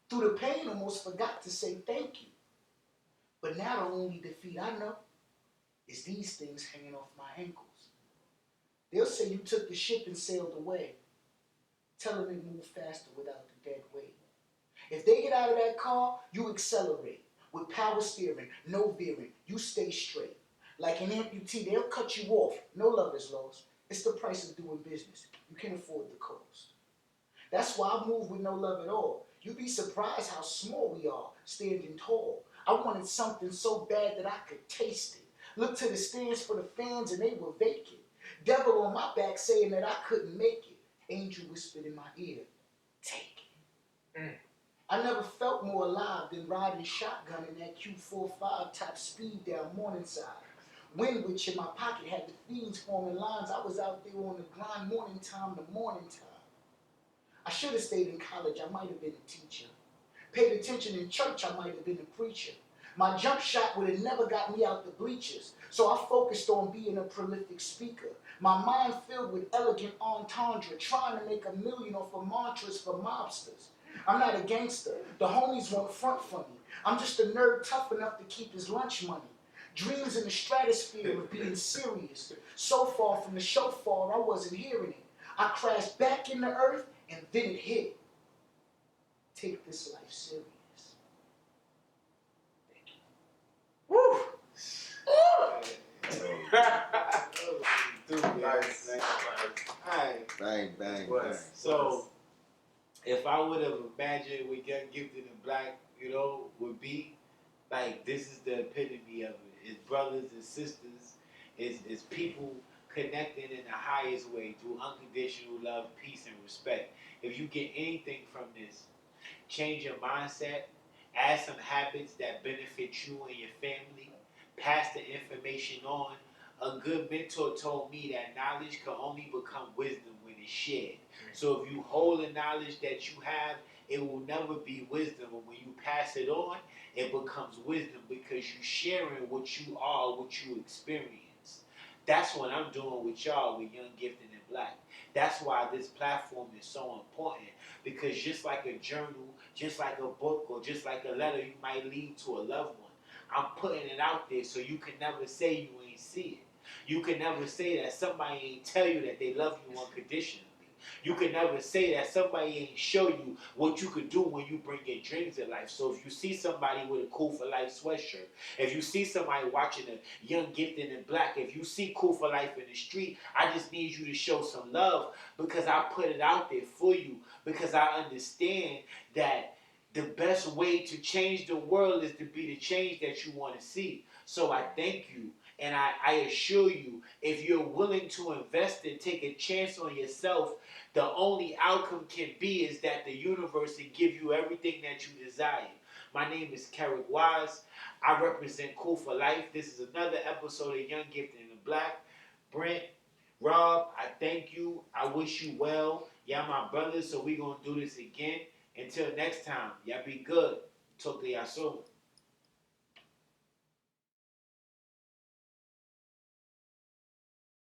Through the pain, almost forgot to say thank you. But now the only defeat I know is these things hanging off my ankles. They'll say you took the ship and sailed away. Tell them it moved faster without the dead weight. If they get out of that car, you accelerate. With power steering, no veering, you stay straight. Like an amputee, they'll cut you off. No love is lost. It's the price of doing business. You can't afford the cost. That's why I move with no love at all. You'd be surprised how small we are, standing tall. I wanted something so bad that I could taste it. Look to the stands for the fans and they were vacant. Devil on my back saying that I couldn't make it. Angel whispered in my ear, take it. I never felt more alive than riding shotgun in that Q45 top speed down Morningside. Windwich in my pocket had the fiends forming lines. I was out there on the grind morning time to morning time. I should have stayed in college. I might have been a teacher. Paid attention in church. I might have been a preacher. My jump shot would have never got me out the bleachers. So I focused on being a prolific speaker. My mind filled with elegant entendre, trying to make $1 million off of mantras for mobsters. I'm not a gangster. The homies won't front for me. I'm just a nerd tough enough to keep his lunch money. Dreams in the stratosphere of being serious. So far from the shofar, I wasn't hearing it. I crashed back in the earth, and then it hit. Take this life serious. Thank you. Woo! Dude, nice. Alright. Bang, bang, Well, bang. so, if I would have imagined what Young Gifted and Black, would be, like, this is the epitome of it. It's brothers and sisters. It's people connecting in the highest way through unconditional love, peace, and respect. If you get anything from this, change your mindset, add some habits that benefit you and your family, pass the information on. A good mentor told me that knowledge can only become wisdom when it's shared. So if you hold the knowledge that you have, it will never be wisdom. But when you pass it on, it becomes wisdom because you're sharing what you are, what you experience. That's what I'm doing with y'all, with Young Gifted and Black. That's why this platform is so important, because just like a journal, just like a book, or just like a letter you might leave to a loved one, I'm putting it out there so you can never say you ain't see it. You can never say that somebody ain't tell you that they love you unconditionally. You can never say that somebody ain't show you what you could do when you bring your dreams in life. So if you see somebody with a Cool for Life sweatshirt, if you see somebody watching a Young Gifted and Black, if you see Cool for Life in the street, I just need you to show some love, because I put it out there for you, because I understand that the best way to change the world is to be the change that you want to see. So I thank you, And I assure you, if you're willing to invest and take a chance on yourself, the only outcome can be is that the universe will give you everything that you desire. My name is Kerrick Wise. I represent Cool for Life. This is another episode of Young Gifted and Black. Brent, Rob, I thank you. I wish you well. Y'all my brothers, so we going to do this again. Until next time, y'all be good. Talk to y'all soon.